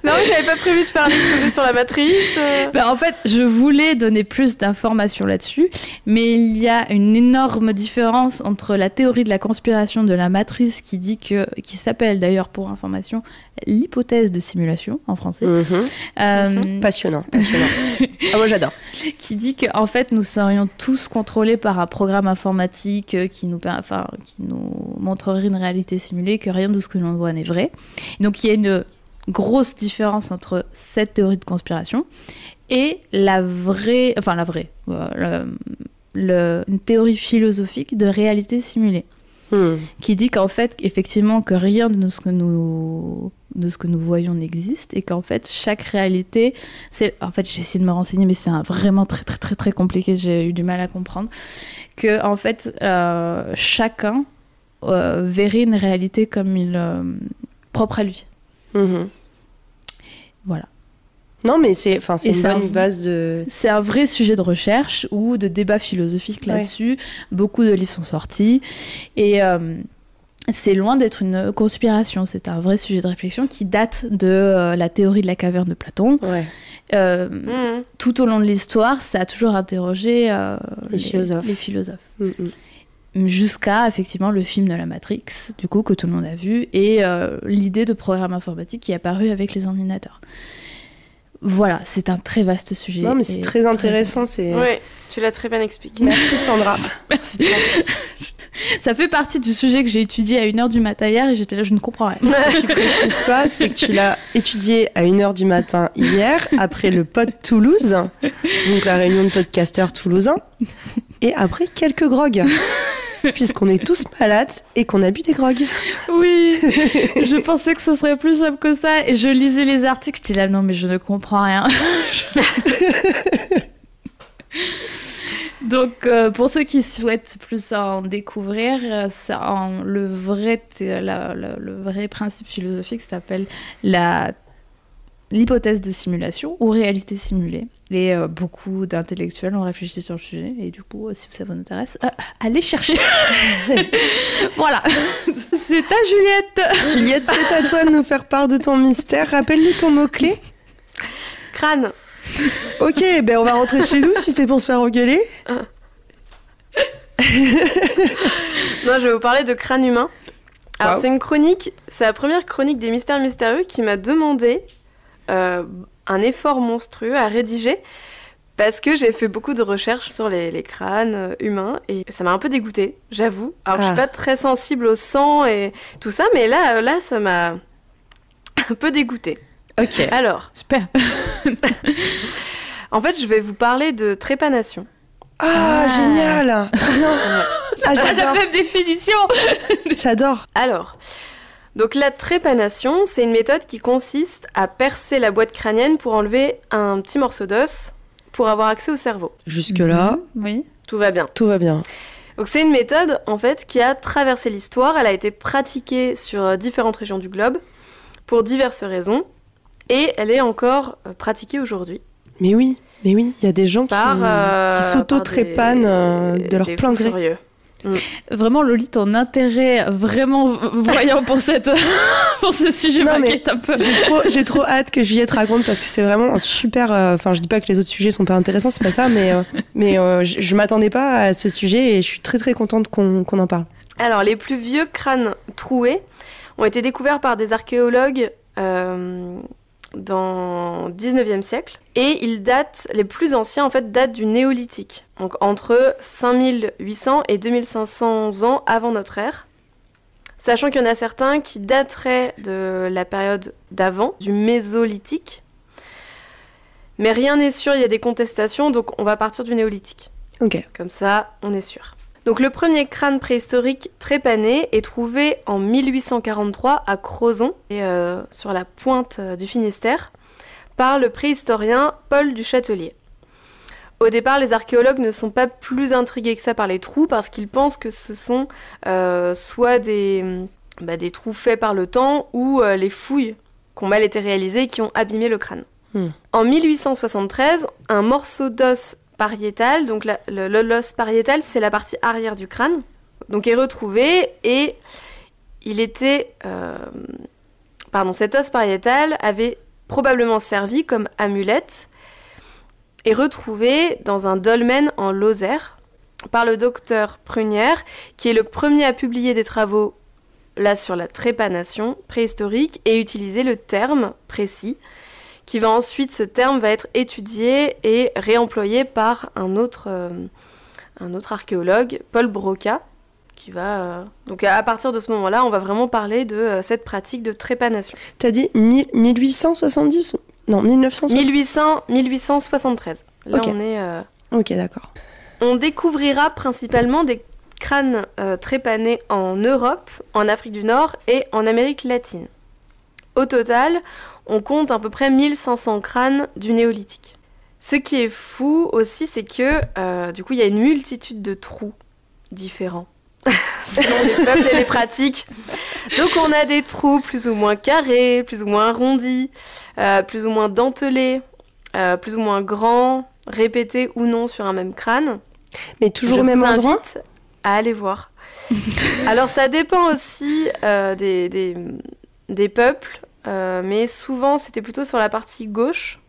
Non, j'avais pas prévu de faire un exposé sur la matrice. En fait, je voulais donner plus d'informations là-dessus, mais il y a une énorme différence entre la théorie de la conspiration de la matrice qui s'appelle d'ailleurs pour information l'hypothèse de simulation en français. Passionnant. Ah, moi j'adore. Qui dit qu'en fait nous serions tous contrôlés par un programme informatique qui nous montrerait une réalité simulée, que rien de ce que l'on voit n'est vrai. Donc il y a une grosse différence entre cette théorie de conspiration et une théorie philosophique de réalité simulée, qui dit qu'en fait, effectivement, que rien de ce que nous voyons n'existe et qu'en fait, chaque réalité, j'ai essayé de me renseigner, mais c'est vraiment très, très, très, très compliqué, j'ai eu du mal à comprendre, que en fait, chacun verrait une réalité comme propre à lui. Voilà. Non, mais c'est une bonne base de... C'est un vrai sujet de recherche ou de débat philosophique là-dessus. Ouais. Beaucoup de livres sont sortis. Et c'est loin d'être une conspiration. C'est un vrai sujet de réflexion qui date de la théorie de la caverne de Platon. Ouais. Tout au long de l'histoire, ça a toujours interrogé les philosophes. Jusqu'à, effectivement, le film de la Matrix, du coup, que tout le monde a vu, et l'idée de programme informatique qui est apparue avec les ordinateurs. Voilà, c'est un très vaste sujet. Non, mais c'est très intéressant. Oui, tu l'as très bien expliqué. Merci, Sandra. Merci. Ça fait partie du sujet que j'ai étudié à 1h du matin hier, et j'étais là, je ne comprends rien. Ce que tu précises pas, c'est que tu l'as étudié à 1h du matin hier, après le Pod Toulouse, donc la réunion de podcasteurs toulousains, et après quelques grogs. Puisqu'on est tous malades et qu'on a bu des grogs. Oui, je pensais que ce serait plus simple que ça. Et je lisais les articles, j'étais là, non mais je ne comprends rien. Donc, pour ceux qui souhaitent plus en découvrir, le vrai principe philosophique s'appelle l'hypothèse de simulation ou réalité simulée. Et beaucoup d'intellectuels ont réfléchi sur le sujet. Et du coup, si ça vous intéresse, allez chercher. Voilà. C'est à Juliette. Juliette, c'est à toi de nous faire part de ton mystère. Rappelle-nous ton mot-clé. Crâne. Ok, on va rentrer chez nous si c'est pour se faire engueuler. Non, je vais vous parler de crâne humain. Alors, c'est une chronique, c'est la première chronique des mystères mystérieux qui m'a demandé un effort monstrueux à rédiger parce que j'ai fait beaucoup de recherches sur les crânes humains et ça m'a un peu dégoûtée, j'avoue. Alors, je suis pas très sensible au sang et tout ça, mais là ça m'a un peu dégoûtée. Ok. Alors. Super. En fait, je vais vous parler de trépanation. Génial. Trop bien. J'adore. La même définition. J'adore. Alors, donc la trépanation, c'est une méthode qui consiste à percer la boîte crânienne pour enlever un petit morceau d'os pour avoir accès au cerveau. Jusque-là, oui. Tout va bien. Tout va bien. Donc c'est une méthode en fait qui a traversé l'histoire, elle a été pratiquée sur différentes régions du globe pour diverses raisons et elle est encore pratiquée aujourd'hui. Mais oui, il y a des gens qui s'auto-trépannent de leur plein gré. Furieux. Vraiment, Loli, ton intérêt vraiment voyant pour ce sujet m'inquiète un peu. J'ai trop hâte que Juliette raconte parce que c'est vraiment un super... Enfin, je dis pas que les autres sujets sont pas intéressants, c'est pas ça, mais je m'attendais pas à ce sujet et je suis très très contente qu'on en parle. Alors, les plus vieux crânes troués ont été découverts par des archéologues dans le 19e siècle. Et les plus anciens en fait datent du néolithique, donc entre 5800 et 2500 ans avant notre ère. Sachant qu'il y en a certains qui dateraient de la période d'avant, du mésolithique. Mais rien n'est sûr, il y a des contestations, donc on va partir du néolithique. Ok. Comme ça, on est sûr. Donc le premier crâne préhistorique trépané est trouvé en 1843 à Crozon, et sur la pointe du Finistère, par le préhistorien Paul du Châtelier. Au départ, les archéologues ne sont pas plus intrigués que ça par les trous parce qu'ils pensent que ce sont soit des trous faits par le temps ou les fouilles qui ont mal été réalisées et qui ont abîmé le crâne. En 1873, un morceau d'os pariétal, donc l'os pariétal, c'est la partie arrière du crâne, donc est retrouvé et cet os pariétal avait probablement servi comme amulette et retrouvé dans un dolmen en Lozère par le docteur Prunière, qui est le premier à publier des travaux là sur la trépanation préhistorique et utiliser le terme précis, ce terme va être étudié et réemployé par un autre archéologue, Paul Broca, qui va... Donc à partir de ce moment-là, on va vraiment parler de cette pratique de trépanation. T'as dit 1870 ? Non, 1970 1873. Là, okay. On est... Ok, d'accord. On découvrira principalement des crânes trépanés en Europe, en Afrique du Nord et en Amérique latine. Au total, on compte à peu près 1500 crânes du néolithique. Ce qui est fou aussi, c'est que du coup, il y a une multitude de trous différents selon les peuples et les pratiques. Donc on a des trous plus ou moins carrés, plus ou moins arrondis, plus ou moins dentelés, plus ou moins grands, répétés ou non sur un même crâne. Mais toujours au même endroit ? Je vous invite à aller voir. Alors ça dépend aussi des peuples, mais souvent c'était plutôt sur la partie gauche.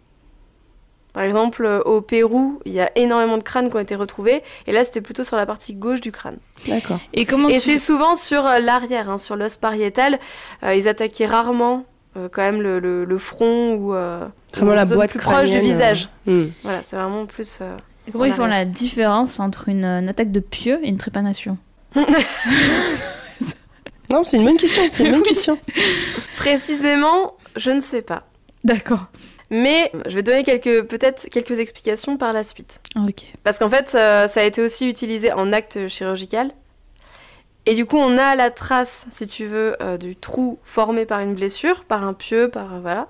Par exemple, au Pérou, il y a énormément de crânes qui ont été retrouvés, et là, c'était plutôt sur la partie gauche du crâne. D'accord. Et c'est souvent sur l'arrière, sur l'os pariétal. Ils attaquaient rarement quand même le front ou vraiment la boîte plus proche du visage. Voilà, c'est vraiment plus. Et comment ils font la différence entre une attaque de pieu et une trépanation ? Non, c'est une bonne question. Précisément, je ne sais pas. D'accord. Mais je vais donner quelques explications par la suite. Ok. Parce qu'en fait, ça a été aussi utilisé en acte chirurgical. Et du coup, on a la trace, si tu veux, du trou formé par une blessure, par un pieu, voilà.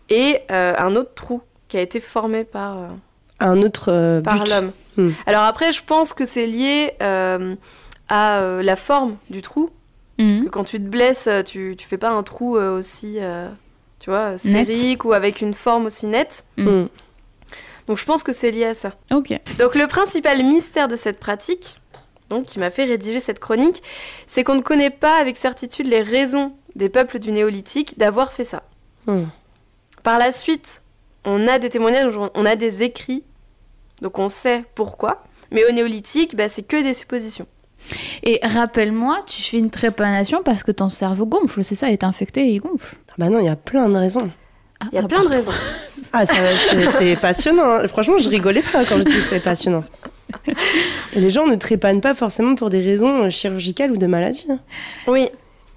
Et un autre trou qui a été formé par l'homme. Alors après, je pense que c'est lié à la forme du trou. Parce que quand tu te blesses, tu fais pas un trou aussi... tu vois, sphérique ou avec une forme aussi nette. Donc je pense que c'est lié à ça. Ok. Donc le principal mystère de cette pratique, donc qui m'a fait rédiger cette chronique, c'est qu'on ne connaît pas avec certitude les raisons des peuples du néolithique d'avoir fait ça. Par la suite, on a des témoignages, on a des écrits, donc on sait pourquoi. Mais au néolithique, c'est que des suppositions. Et rappelle-moi, tu fais une trépanation parce que ton cerveau gonfle, c'est ça, il est infecté et il gonfle. Ah bah non, il y a plein de raisons. Il y a plein de raisons. Ah, c'est passionnant. Franchement, je rigolais pas quand je dis que c'est passionnant. Et les gens ne trépanent pas forcément pour des raisons chirurgicales ou de maladie. Oui,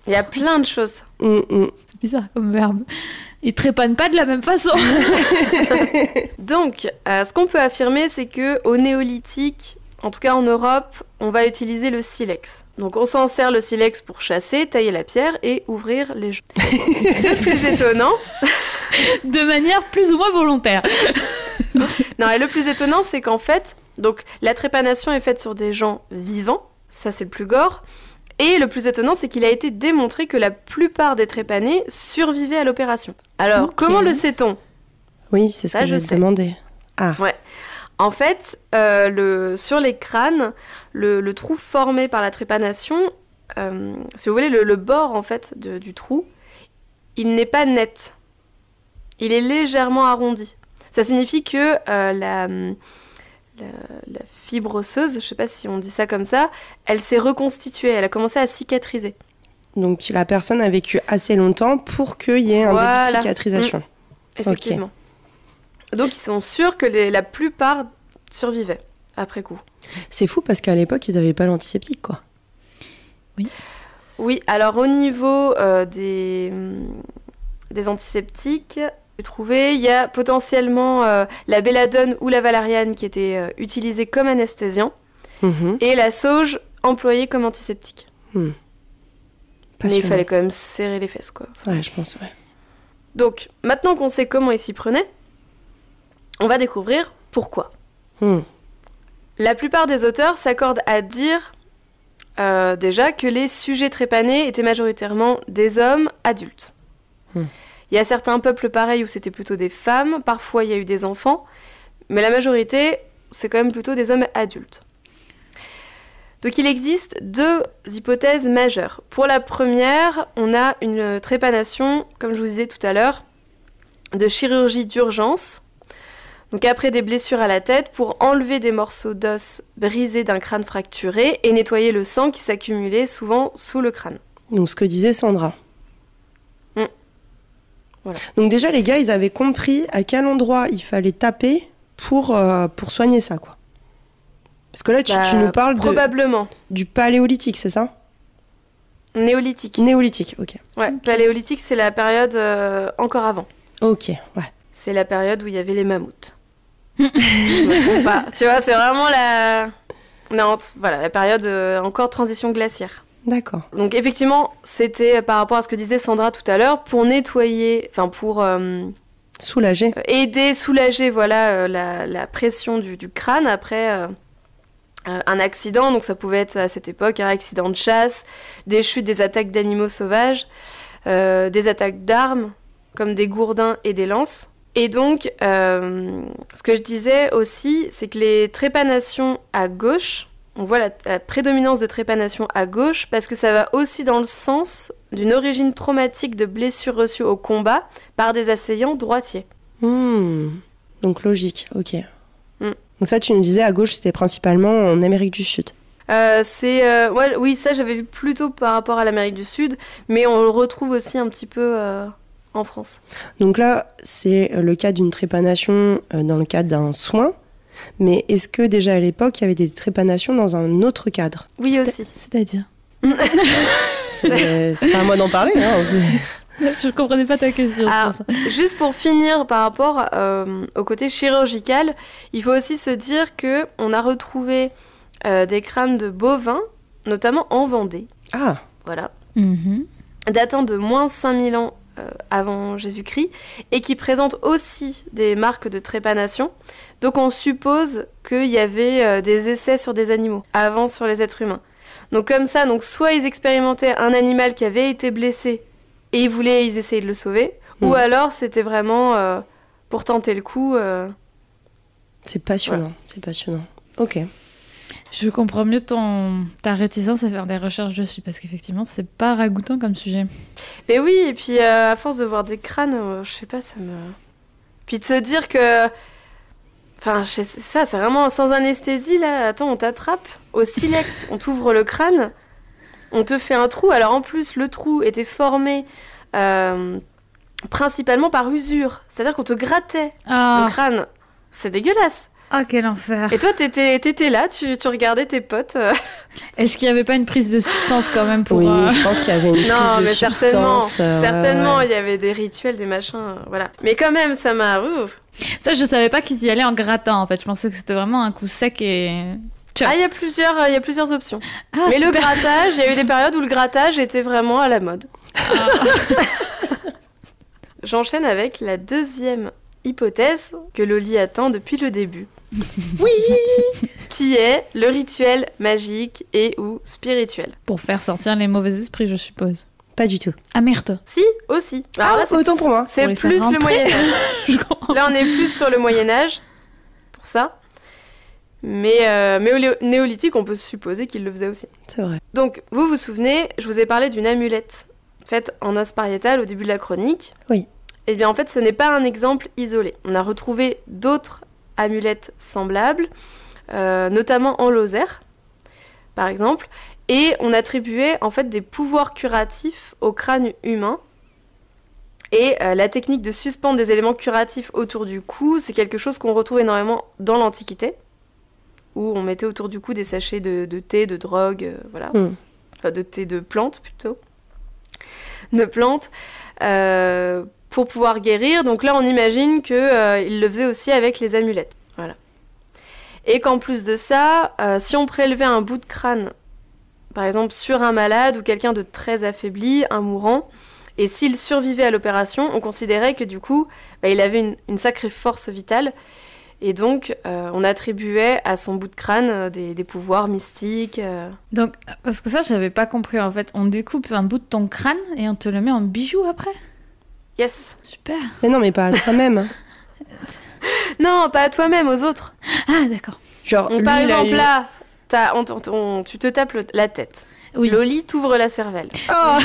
il y a plein de choses. C'est bizarre comme verbe. Ils trépanent pas de la même façon. Donc, ce qu'on peut affirmer, c'est qu'au néolithique, en tout cas en Europe, on va utiliser le silex. Donc on s'en sert le silex pour chasser, tailler la pierre et ouvrir les jambes. Le plus étonnant... De manière plus ou moins volontaire. Non, et le plus étonnant, c'est qu'en fait, donc, la trépanation est faite sur des gens vivants, ça c'est le plus gore, et le plus étonnant, c'est qu'il a été démontré que la plupart des trépanés survivaient à l'opération. Alors, Ok. comment le sait-on ? Oui, c'est ce Ça, que je je sais. demandais. Ah, Ouais. En fait, sur les crânes, le trou formé par la trépanation, si vous voulez, le bord en fait du trou, il n'est pas net. Il est légèrement arrondi. Ça signifie que la fibre osseuse, je ne sais pas si on dit ça comme ça, elle s'est reconstituée, elle a commencé à cicatriser. donc la personne a vécu assez longtemps pour qu'il y ait un début Voilà. de cicatrisation. Effectivement. Donc ils sont sûrs que la plupart survivaient après coup. C'est fou parce qu'à l'époque, ils n'avaient pas l'antiseptique, quoi. Oui, alors au niveau des antiseptiques, j'ai trouvé, il y a potentiellement la belladone ou la valériane qui était utilisée comme anesthésiant Mhm. et la sauge employée comme antiseptique. Mais il Passionnant. fallait quand même serrer les fesses, quoi. Ouais, je pense, ouais. Donc, maintenant qu'on sait comment ils s'y prenaient, on va découvrir pourquoi. Hmm. La plupart des auteurs s'accordent à dire déjà que les sujets trépanés étaient majoritairement des hommes adultes. Hmm. Il y a certains peuples pareils où c'était plutôt des femmes, parfois il y a eu des enfants, mais la majorité, c'est quand même plutôt des hommes adultes. Donc il existe deux hypothèses majeures. Pour la première, on a une trépanation, comme je vous disais tout à l'heure, de chirurgie d'urgence. Donc après des blessures à la tête, pour enlever des morceaux d'os brisés d'un crâne fracturé et nettoyer le sang qui s'accumulait souvent sous le crâne. Donc, ce que disait Sandra. Voilà. Donc, déjà, les gars, ils avaient compris à quel endroit il fallait taper pour soigner ça, quoi. Parce que là, tu nous parles Probablement. du paléolithique, c'est ça? Néolithique. Néolithique, ok. Ouais, paléolithique, c'est la période encore avant. Ok, ouais. C'est la période où il y avait les mammouths. Je me trompe pas. Tu vois, c'est vraiment la... Non, voilà, la période encore transition glaciaire. D'accord. Donc effectivement, c'était par rapport à ce que disait Sandra tout à l'heure, pour nettoyer, enfin pour Soulagé. aider, soulager voilà, la pression du crâne après un accident. Donc ça pouvait être à cette époque un accident de chasse, des chutes, des attaques d'animaux sauvages, des attaques d'armes comme des gourdins et des lances. Et donc, ce que je disais aussi, c'est que les trépanations à gauche, on voit la prédominance de trépanation à gauche parce que ça va aussi dans le sens d'une origine traumatique de blessures reçues au combat par des assaillants droitiers. Donc logique, ok. Hmm. Donc ça, tu nous disais, à gauche, c'était principalement en Amérique du Sud. Ouais, oui, ça j'avais vu plutôt par rapport à l'Amérique du Sud, mais on le retrouve aussi un petit peu en France. Donc là, c'est le cas d'une trépanation dans le cadre d'un soin. Mais est-ce que déjà à l'époque, il y avait des trépanations dans un autre cadre? Oui aussi. C'est-à-dire C'est pas à moi d'en parler. Hein, Je comprenais pas ta question. Alors, c'est pour ça. juste pour finir par rapport au côté chirurgical, il faut aussi se dire que on a retrouvé des crânes de bovins, notamment en Vendée, Ah, voilà, Mhm. datant de moins 5000 ans avant Jésus-Christ, et qui présentent aussi des marques de trépanation. Donc on suppose qu'il y avait des essais sur des animaux, avant sur les êtres humains. Donc comme ça, donc soit ils expérimentaient un animal qui avait été blessé, et ils essayaient de le sauver, ou alors c'était vraiment pour tenter le coup. c'est passionnant, c'est passionnant. Ok. Je comprends mieux ta réticence à faire des recherches dessus, parce qu'effectivement, c'est pas ragoûtant comme sujet. Mais oui, et puis à force de voir des crânes, je sais pas, ça me... Puis de se dire que... Enfin, ça, c'est vraiment sans anesthésie, là. Attends, on t'attrape au silex, on t'ouvre le crâne, on te fait un trou. Alors en plus, le trou était formé principalement par usure. C'est-à-dire qu'on te grattait Ah, le crâne. C'est dégueulasse. quel enfer. Et toi, t'étais là, tu regardais tes potes. Est-ce qu'il y avait pas une prise de substance quand même pour... Oui, je pense qu'il y avait une prise Non, de mais certainement, substance. certainement, ouais. il y avait des rituels, des machins, voilà. Mais quand même, ça m'a... Ça, je savais pas qu'ils y allaient en grattant, en fait. Je pensais que c'était vraiment un coup sec et... Ah, il y a plusieurs options. Ah, Mais le super. grattage, il y a eu des périodes où le grattage était vraiment à la mode. J'enchaîne avec la deuxième hypothèse que Loli attend depuis le début. Oui. Qui est le rituel magique et ou spirituel. Pour faire sortir les mauvais esprits, je suppose. Pas du tout. Ah merde. Si, aussi. Alors là, Autant pour moi. c'est Pour les plus faire le rentrer. Moyen-Âge. Là, on est plus sur le Moyen-Âge, pour ça. Mais au néolithique, on peut supposer qu'il le faisait aussi. C'est vrai. Donc, vous vous souvenez, je vous ai parlé d'une amulette faite en os pariétal au début de la chronique. Oui. Eh bien, en fait, ce n'est pas un exemple isolé. On a retrouvé d'autres amulettes semblables, notamment en Lozère, par exemple, et on attribuait en fait des pouvoirs curatifs au crâne humain. Et la technique de suspendre des éléments curatifs autour du cou, c'est quelque chose qu'on retrouve énormément dans l'Antiquité, où on mettait autour du cou des sachets de thé, de drogue, voilà. Enfin, de thé de plantes, plutôt. De plantes, pour pouvoir guérir. Donc là, on imagine qu'il le faisait aussi avec les amulettes. Voilà. Et qu'en plus de ça, si on prélevait un bout de crâne, par exemple sur un malade ou quelqu'un de très affaibli, un mourant, et s'il survivait à l'opération, on considérait que du coup, il avait une sacrée force vitale. Et donc, on attribuait à son bout de crâne des pouvoirs mystiques. Donc, parce que ça, j'avais pas compris en fait. On découpe un bout de ton crâne et on te le met en bijou après. Yes. Super. Mais non, mais pas à toi-même. Hein. Non, pas à toi-même, aux autres. Ah, d'accord. Genre, Donc, lui, par il a exemple, eu- là, tu te tapes la tête. Oui. Loli t'ouvre la cervelle. Oh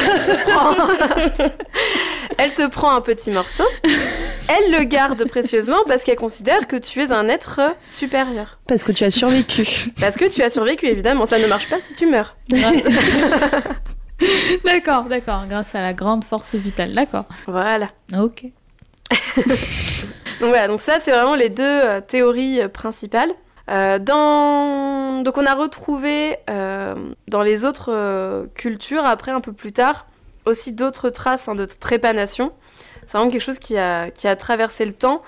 Elle te prend un petit morceau. Elle le garde précieusement parce qu'elle considère que tu es un être supérieur. Parce que tu as survécu. Parce que tu as survécu, évidemment. Ça ne marche pas si tu meurs. D'accord, grâce à la grande force vitale, d'accord. Voilà. Ok. Donc voilà, donc ça, c'est vraiment les deux théories principales. Donc on a retrouvé dans les autres cultures, après un peu plus tard, aussi d'autres traces de trépanation. C'est vraiment quelque chose qui a traversé le temps.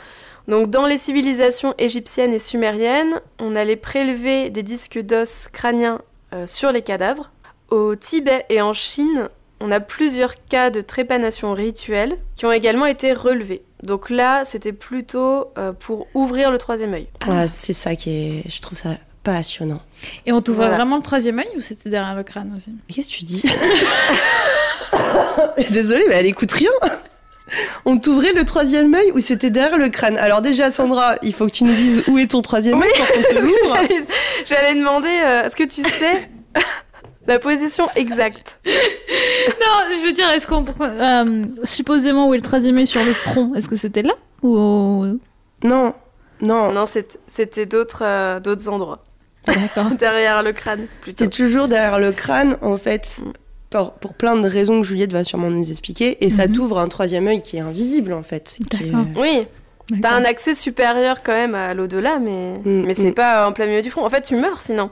Donc dans les civilisations égyptiennes et sumériennes, on allait prélever des disques d'os crâniens sur les cadavres. Au Tibet et en Chine, on a plusieurs cas de trépanation rituelle qui ont également été relevés. Donc là, c'était plutôt pour ouvrir le troisième œil. Ah, c'est ça qui est... Je trouve ça passionnant. Et on t'ouvrait Voilà. vraiment le troisième œil ou c'était derrière le crâne aussi? Mais qu'est-ce que tu dis? Désolée, mais elle écoute rien. On t'ouvrait le troisième œil ou c'était derrière le crâne? Alors déjà, Sandra, il faut que tu nous dises où est ton troisième œil pour qu'on te l'ouvre. J'allais demander, est-ce que tu sais la position exacte? Non, je veux dire, est-ce qu'on... supposément où est le troisième œil sur le front, est-ce que c'était là? Ou... Non. Non, c'était d'autres endroits. D'accord. Derrière le crâne, plutôt. C'était toujours derrière le crâne, en fait, pour plein de raisons que Juliette va sûrement nous expliquer. Et ça t'ouvre un troisième œil qui est invisible, en fait. qui est- D'accord. Oui, t'as D'accord. un accès supérieur quand même à l'au-delà, mais c'est pas en plein milieu du front. En fait, tu meurs sinon.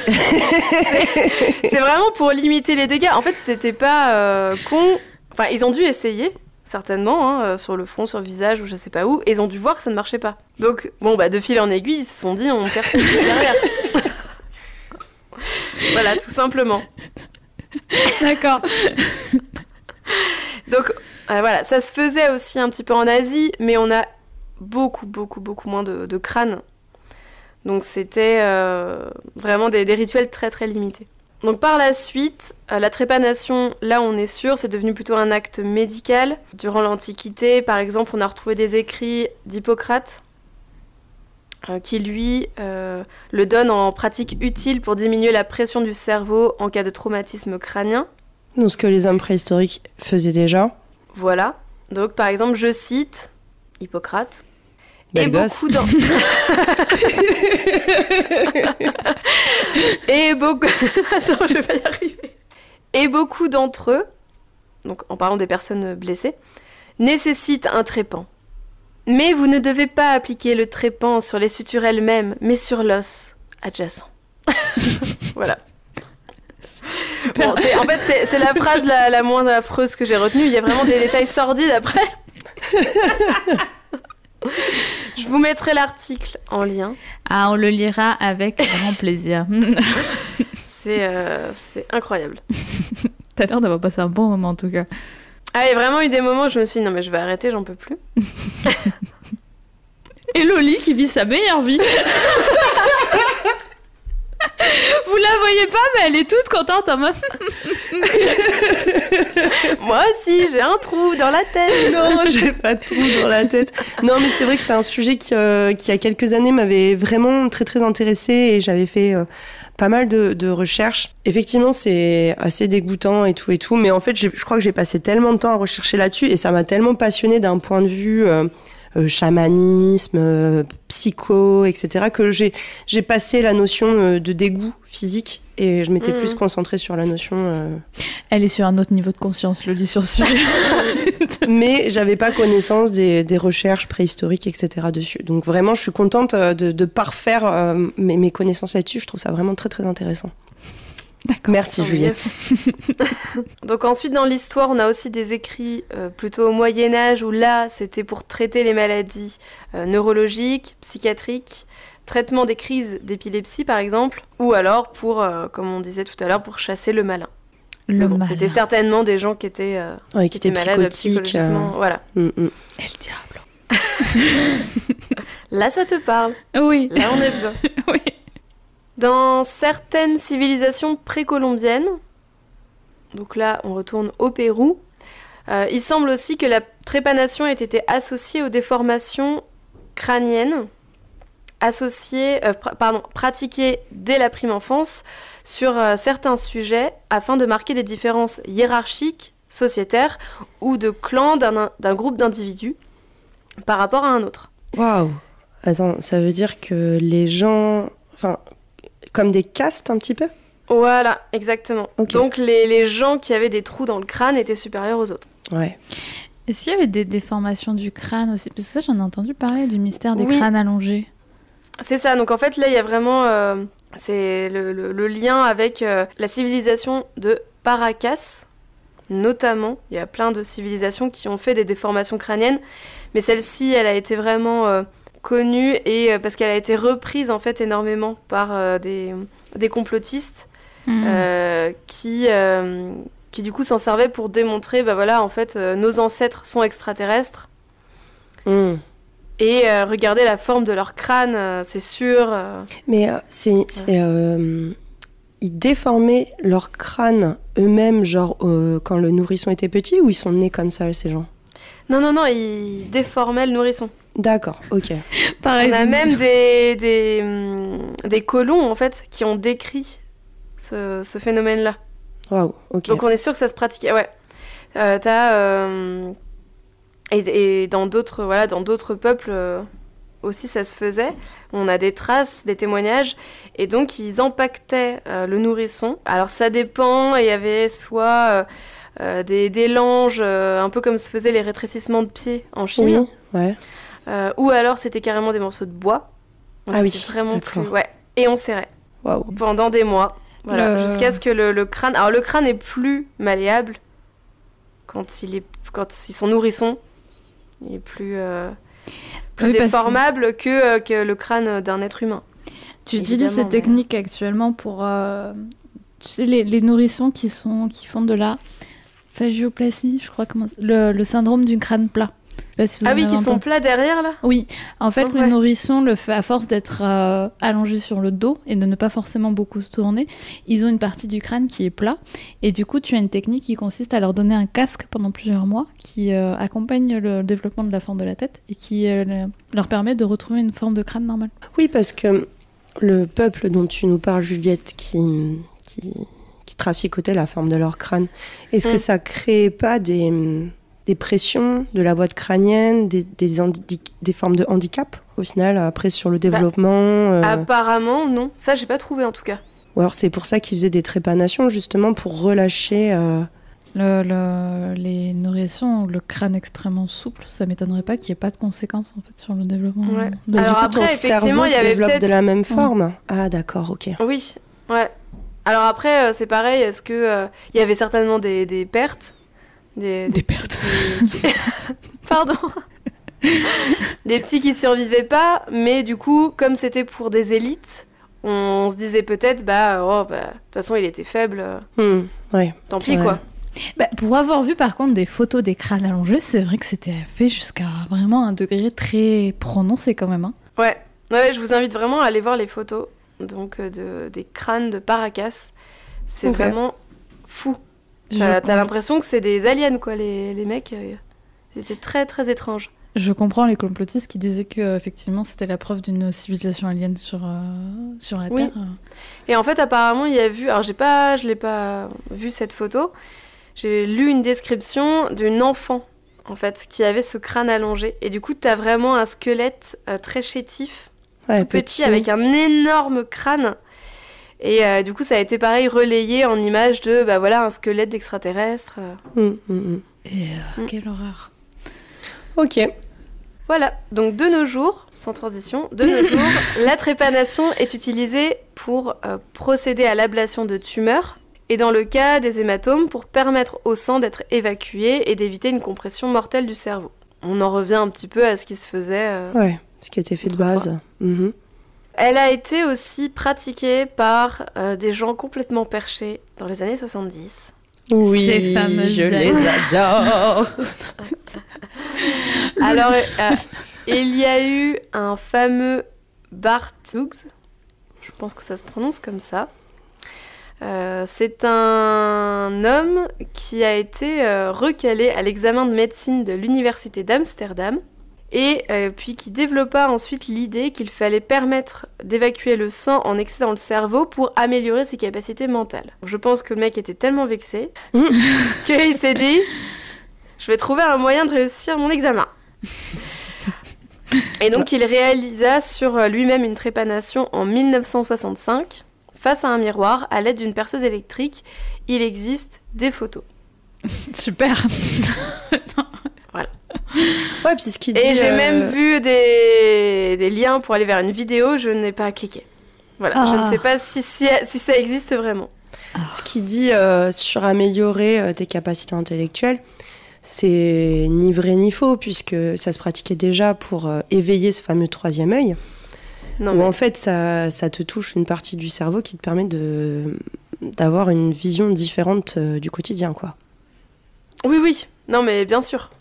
c'est vraiment pour limiter les dégâts. En fait, c'était pas con. Enfin, ils ont dû essayer, certainement, sur le front, sur le visage ou je sais pas où, et ils ont dû voir que ça ne marchait pas. Donc, bon, de fil en aiguille, ils se sont dit, on perd son pied derrière. Voilà, tout simplement. D'accord. Donc, voilà, ça se faisait aussi un petit peu en Asie, mais on a beaucoup moins de crânes. Donc, c'était vraiment des rituels très, très limités. Donc, par la suite, la trépanation, là, on est sûr, c'est devenu plutôt un acte médical. Durant l'Antiquité, par exemple, on a retrouvé des écrits d'Hippocrate qui, lui, le donne en pratique utile pour diminuer la pression du cerveau en cas de traumatisme crânien. Donc, ce que les hommes préhistoriques faisaient déjà. Voilà. Donc, par exemple, je cite Hippocrate. Bel Et gosse. beaucoup d'en- Et beaucoup... Attends, je vais pas y arriver. Et beaucoup d'entre eux, donc en parlant des personnes blessées, nécessitent un trépan. Mais vous ne devez pas appliquer le trépan sur les sutures elles-mêmes, mais sur l'os adjacent. Voilà. Super. Bon, en fait, c'est la phrase la moins affreuse que j'ai retenue. Il y a vraiment des détails sordides après. Je vous mettrai l'article en lien. Ah, on le lira avec grand plaisir. C'est incroyable. T'as l'air d'avoir passé un bon moment en tout cas. Ah, il y a vraiment eu des moments où je me suis dit, non mais je vais arrêter, j'en peux plus. Et Loli qui vit sa meilleure vie. Vous la voyez pas, mais elle est toute contente en mode. Moi aussi, j'ai un trou dans la tête. Non, j'ai pas de trou dans la tête. Non, mais c'est vrai que c'est un sujet qui, il y a quelques années, m'avait vraiment très, très intéressée et j'avais fait pas mal de recherches. Effectivement, c'est assez dégoûtant et tout, mais en fait, je crois que j'ai passé tellement de temps à rechercher là-dessus et ça m'a tellement passionnée d'un point de vue chamanisme, psycho, etc., que j'ai passé la notion de dégoût physique et je m'étais plus concentrée sur la notion... Elle est sur un autre niveau de conscience, Loli, sur ce sujet. Mais j'avais pas connaissance des recherches préhistoriques, etc. dessus. Donc vraiment, je suis contente de parfaire mes connaissances là-dessus. Je trouve ça vraiment très, très intéressant. D'accord. Merci, Juliette. Donc ensuite, dans l'histoire, on a aussi des écrits plutôt au Moyen-Âge, où là, c'était pour traiter les maladies neurologiques, psychiatriques, traitement des crises d'épilepsie, par exemple, ou alors pour, comme on disait tout à l'heure, pour chasser le malin. Le Bon, malin. c'était certainement des gens qui étaient, Ouais, qui était malades psychotique. psychologiquement. Voilà. Et le diable. Là, ça te parle. Oui. Là, on est bien. Oui. Dans certaines civilisations précolombiennes, donc là on retourne au Pérou, il semble aussi que la trépanation ait été associée aux déformations crâniennes, pratiquées dès la prime enfance sur certains sujets afin de marquer des différences hiérarchiques, sociétaires ou de clans d'un groupe d'individus par rapport à un autre. Waouh. Attends, ça veut dire que les gens... Enfin, comme des castes un petit peu ? Voilà, exactement. Okay. Donc les gens qui avaient des trous dans le crâne étaient supérieurs aux autres. Ouais. Est-ce qu'il y avait des déformations du crâne aussi? Parce que ça, j'en ai entendu parler du mystère des Oui. crânes allongés. C'est ça, donc en fait là il y a vraiment c'est le lien avec la civilisation de Paracas, notamment. Il y a plein de civilisations qui ont fait des déformations crâniennes, mais celle-ci elle a été vraiment connue et parce qu'elle a été reprise en fait énormément par des complotistes qui du coup s'en servaient pour démontrer bah voilà en fait nos ancêtres sont extraterrestres. Et regardez la forme de leur crâne, c'est sûr. Mais ils déformaient leur crâne eux-mêmes, genre quand le nourrisson était petit, ou ils sont nés comme ça, ces gens? Non, ils déformaient le nourrisson. D'accord, ok. Pareil. On a même des colons, en fait, qui ont décrit ce phénomène-là. Waouh, ok. Donc on est sûr que ça se pratiquait, ouais. Et dans d'autres peuples aussi ça se faisait. On a des traces, des témoignages, et donc ils empaquetaient le nourrisson. Alors ça dépend, il y avait soit des langes, un peu comme se faisaient les rétrécissements de pieds en Chine. Oui, ouais. Ou alors c'était carrément des morceaux de bois. Donc Ah oui, c'est vraiment d'accord. plus... Ouais. Et on serrait Waouh. pendant des mois. Voilà, jusqu'à ce que le crâne... Alors le crâne est plus malléable quand ils sont nourrissons. Il est plus Oui, parce déformable que le crâne d'un être humain. Tu Évidemment, utilises cette technique actuellement pour tu sais, les nourrissons qui font de la phagioplastie, je crois, le syndrome du crâne plat. Je sais pas si vous en Ah oui, avez qui sont entendu. plats derrière, là. Oui, en fait, Ouais. le nourrisson le fait à force d'être allongé sur le dos et de ne pas forcément beaucoup se tourner. Ils ont une partie du crâne qui est plat et du coup, tu as une technique qui consiste à leur donner un casque pendant plusieurs mois qui accompagne le développement de la forme de la tête et qui leur permet de retrouver une forme de crâne normale. Oui, parce que le peuple dont tu nous parles, Juliette, qui traficotait la forme de leur crâne, est-ce que ça crée pas des pressions de la boîte crânienne, des formes de handicap, au final, après sur le développement Apparemment, non. Ça, j'ai pas trouvé, en tout cas. Ou alors c'est pour ça qu'ils faisaient des trépanations, justement, pour relâcher... Les nourrissons ont le crâne extrêmement souple, ça m'étonnerait pas qu'il n'y ait pas de conséquences en fait, sur le développement. Ouais. Donc Alors du coup, après, ton effectivement, cerveau il y se avait développe peut-être- de la même forme. Ah, d'accord, ok. Oui, ouais. Alors après, c'est pareil, est-ce que... Il y avait certainement des pertes. Des pertes. Pardon. Des petits qui survivaient pas, mais du coup, comme c'était pour des élites, on se disait peut-être, de toute façon, il était faible, Ouais. tant pis, Ouais. quoi. Pour avoir vu par contre des photos des crânes allongés, c'est vrai que c'était fait jusqu'à vraiment un degré très prononcé quand même. Hein. Ouais, je vous invite vraiment à aller voir les photos donc, des crânes de Paracas. C'est vraiment fou. T'as l'impression que c'est des aliens, quoi, les mecs. C'était très, très étrange. Je comprends les complotistes qui disaient que effectivement c'était la preuve d'une civilisation alien sur la Terre. Et en fait, apparemment, il y a vu... Alors, je l'ai pas vu, cette photo. J'ai lu une description d'une enfant, en fait, qui avait ce crâne allongé. Et du coup, t'as vraiment un squelette très chétif, tout petit, avec un énorme crâne. Et du coup, ça a été pareil, relayé en image de, un squelette d'extraterrestre. Quelle horreur. Ok. Voilà, donc de nos jours, sans transition, la trépanation est utilisée pour procéder à l'ablation de tumeurs et dans le cas des hématomes, pour permettre au sang d'être évacué et d'éviter une compression mortelle du cerveau. On en revient un petit peu à ce qui se faisait... ce qui était fait de base. Elle a été aussi pratiquée par des gens complètement perchés dans les années 70. Oui, ces fameuses je les adore. Alors, il y a eu un fameux Bart Hughes, je pense que ça se prononce comme ça. C'est un homme qui a été recalé à l'examen de médecine de l'université d'Amsterdam et puis qui développa ensuite l'idée qu'il fallait permettre d'évacuer le sang en excès dans le cerveau pour améliorer ses capacités mentales. Je pense que le mec était tellement vexé qu'il s'est dit « Je vais trouver un moyen de réussir mon examen ». Et donc il réalisa sur lui-même une trépanation en 1965 face à un miroir à l'aide d'une perceuse électrique. Il existe des photos. Super. Voilà. Ouais, puis ce qu'il dit... Et j'ai même vu des liens pour aller vers une vidéo, je n'ai pas cliqué. Voilà, je ne sais pas si ça existe vraiment. Ce qu'il dit sur améliorer tes capacités intellectuelles, c'est ni vrai ni faux, puisque ça se pratiquait déjà pour éveiller ce fameux troisième œil. Où en fait, ça te touche une partie du cerveau qui te permet d'avoir une vision différente du quotidien, quoi. Oui. Non, mais bien sûr.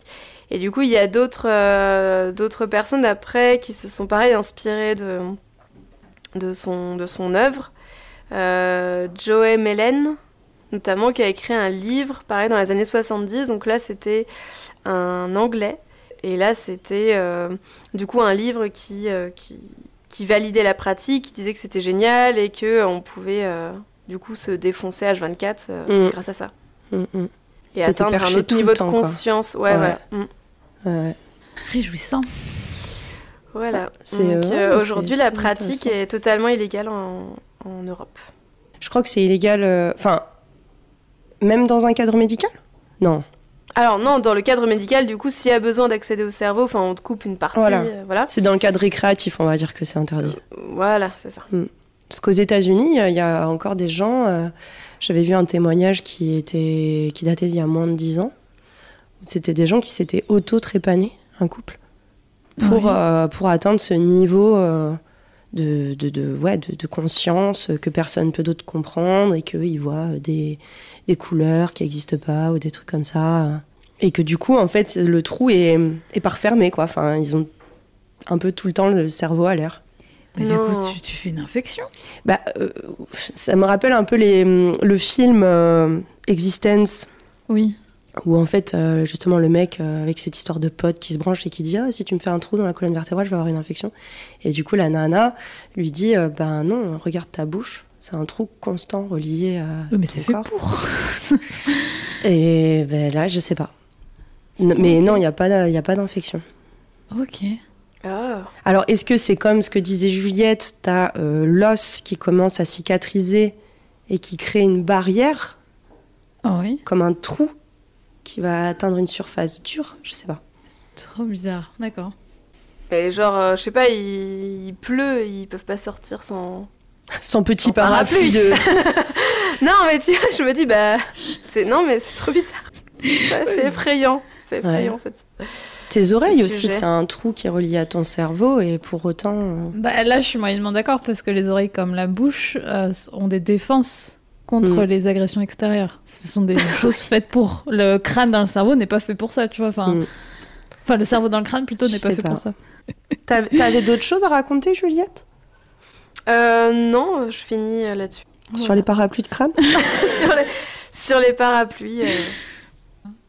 Et du coup, il y a d'autres personnes après qui se sont pareil inspirées de son œuvre. Joey Mellen, notamment, qui a écrit un livre, pareil, dans les années 70. Donc là, c'était un anglais. Et là, c'était du coup un livre qui validait la pratique, qui disait que c'était génial et qu'on pouvait du coup se défoncer H24 grâce à ça. Et atteindre un autre niveau de conscience. Ouais. Ouais. Réjouissant. Voilà. Donc aujourd'hui, la pratique est totalement illégale en Europe. Je crois que c'est illégal... même dans un cadre médical ? Non. Alors non, dans le cadre médical, du coup, s'il y a besoin d'accéder au cerveau, on te coupe une partie. Voilà. C'est dans le cadre récréatif, on va dire que c'est interdit. Voilà, c'est ça. Parce qu'aux États-Unis, il y a encore des gens... j'avais vu un témoignage qui datait d'il y a moins de 10 ans. C'était des gens qui s'étaient auto-trépanés, un couple, pour atteindre ce niveau de conscience que personne ne peut d'autre comprendre et qu'ils voient des couleurs qui n'existent pas ou des trucs comme ça. Et que du coup, en fait, le trou est pas refermé, quoi. Enfin, ils ont un peu tout le temps le cerveau à l'air. Mais du coup, tu fais une infection ? Ça me rappelle un peu le film Existence. Oui. Où en fait, justement, le mec, avec cette histoire de pote qui se branche et qui dit « Ah, si tu me fais un trou dans la colonne vertébrale, je vais avoir une infection. » Et du coup, la nana lui dit « non, regarde ta bouche. C'est un trou constant relié à mais ton c'est corps. » fait pour. Et là, je sais pas. Mais non, il n'y a pas d'infection. Ok. Alors, est-ce que c'est comme ce que disait Juliette, t'as l'os qui commence à cicatriser et qui crée une barrière, comme un trou qui va atteindre une surface dure? Je sais pas. Trop bizarre, d'accord. Et genre, je sais pas, il pleut, ils peuvent pas sortir sans petit parapluie de... Non, mais tu vois, je me dis, non, mais c'est trop bizarre. Ouais, c'est effrayant. C'est effrayant, cette... Tes oreilles aussi, c'est un trou qui est relié à ton cerveau et pour autant... Là, je suis moyennement d'accord parce que les oreilles comme la bouche ont des défenses contre les agressions extérieures. Ce sont des choses faites pour. Le crâne dans le cerveau n'est pas fait pour ça, tu vois. Enfin, le cerveau dans le crâne, plutôt, n'est pas fait pour ça. T'avais d'autres choses à raconter, Juliette ? Non, je finis là-dessus. Sur les parapluies de crâne ? sur les parapluies.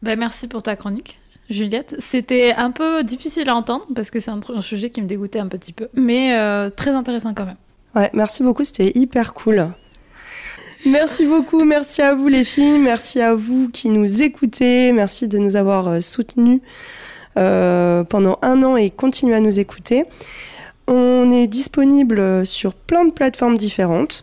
Merci pour ta chronique, Juliette. C'était un peu difficile à entendre parce que c'est un sujet qui me dégoûtait un petit peu, mais très intéressant quand même. Ouais, merci beaucoup, c'était hyper cool. Merci beaucoup, merci à vous les filles, merci à vous qui nous écoutez, merci de nous avoir soutenus pendant 1 an et continuez à nous écouter. On est disponible sur plein de plateformes différentes.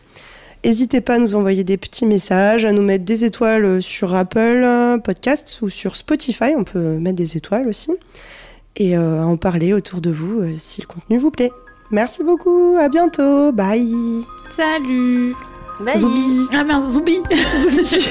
N'hésitez pas à nous envoyer des petits messages, à nous mettre des étoiles sur Apple Podcasts ou sur Spotify, on peut mettre des étoiles aussi, et à en parler autour de vous si le contenu vous plaît. Merci beaucoup, à bientôt, bye. Salut. Bye. Zoubi. Ah mince, Zoubi. Zoubi.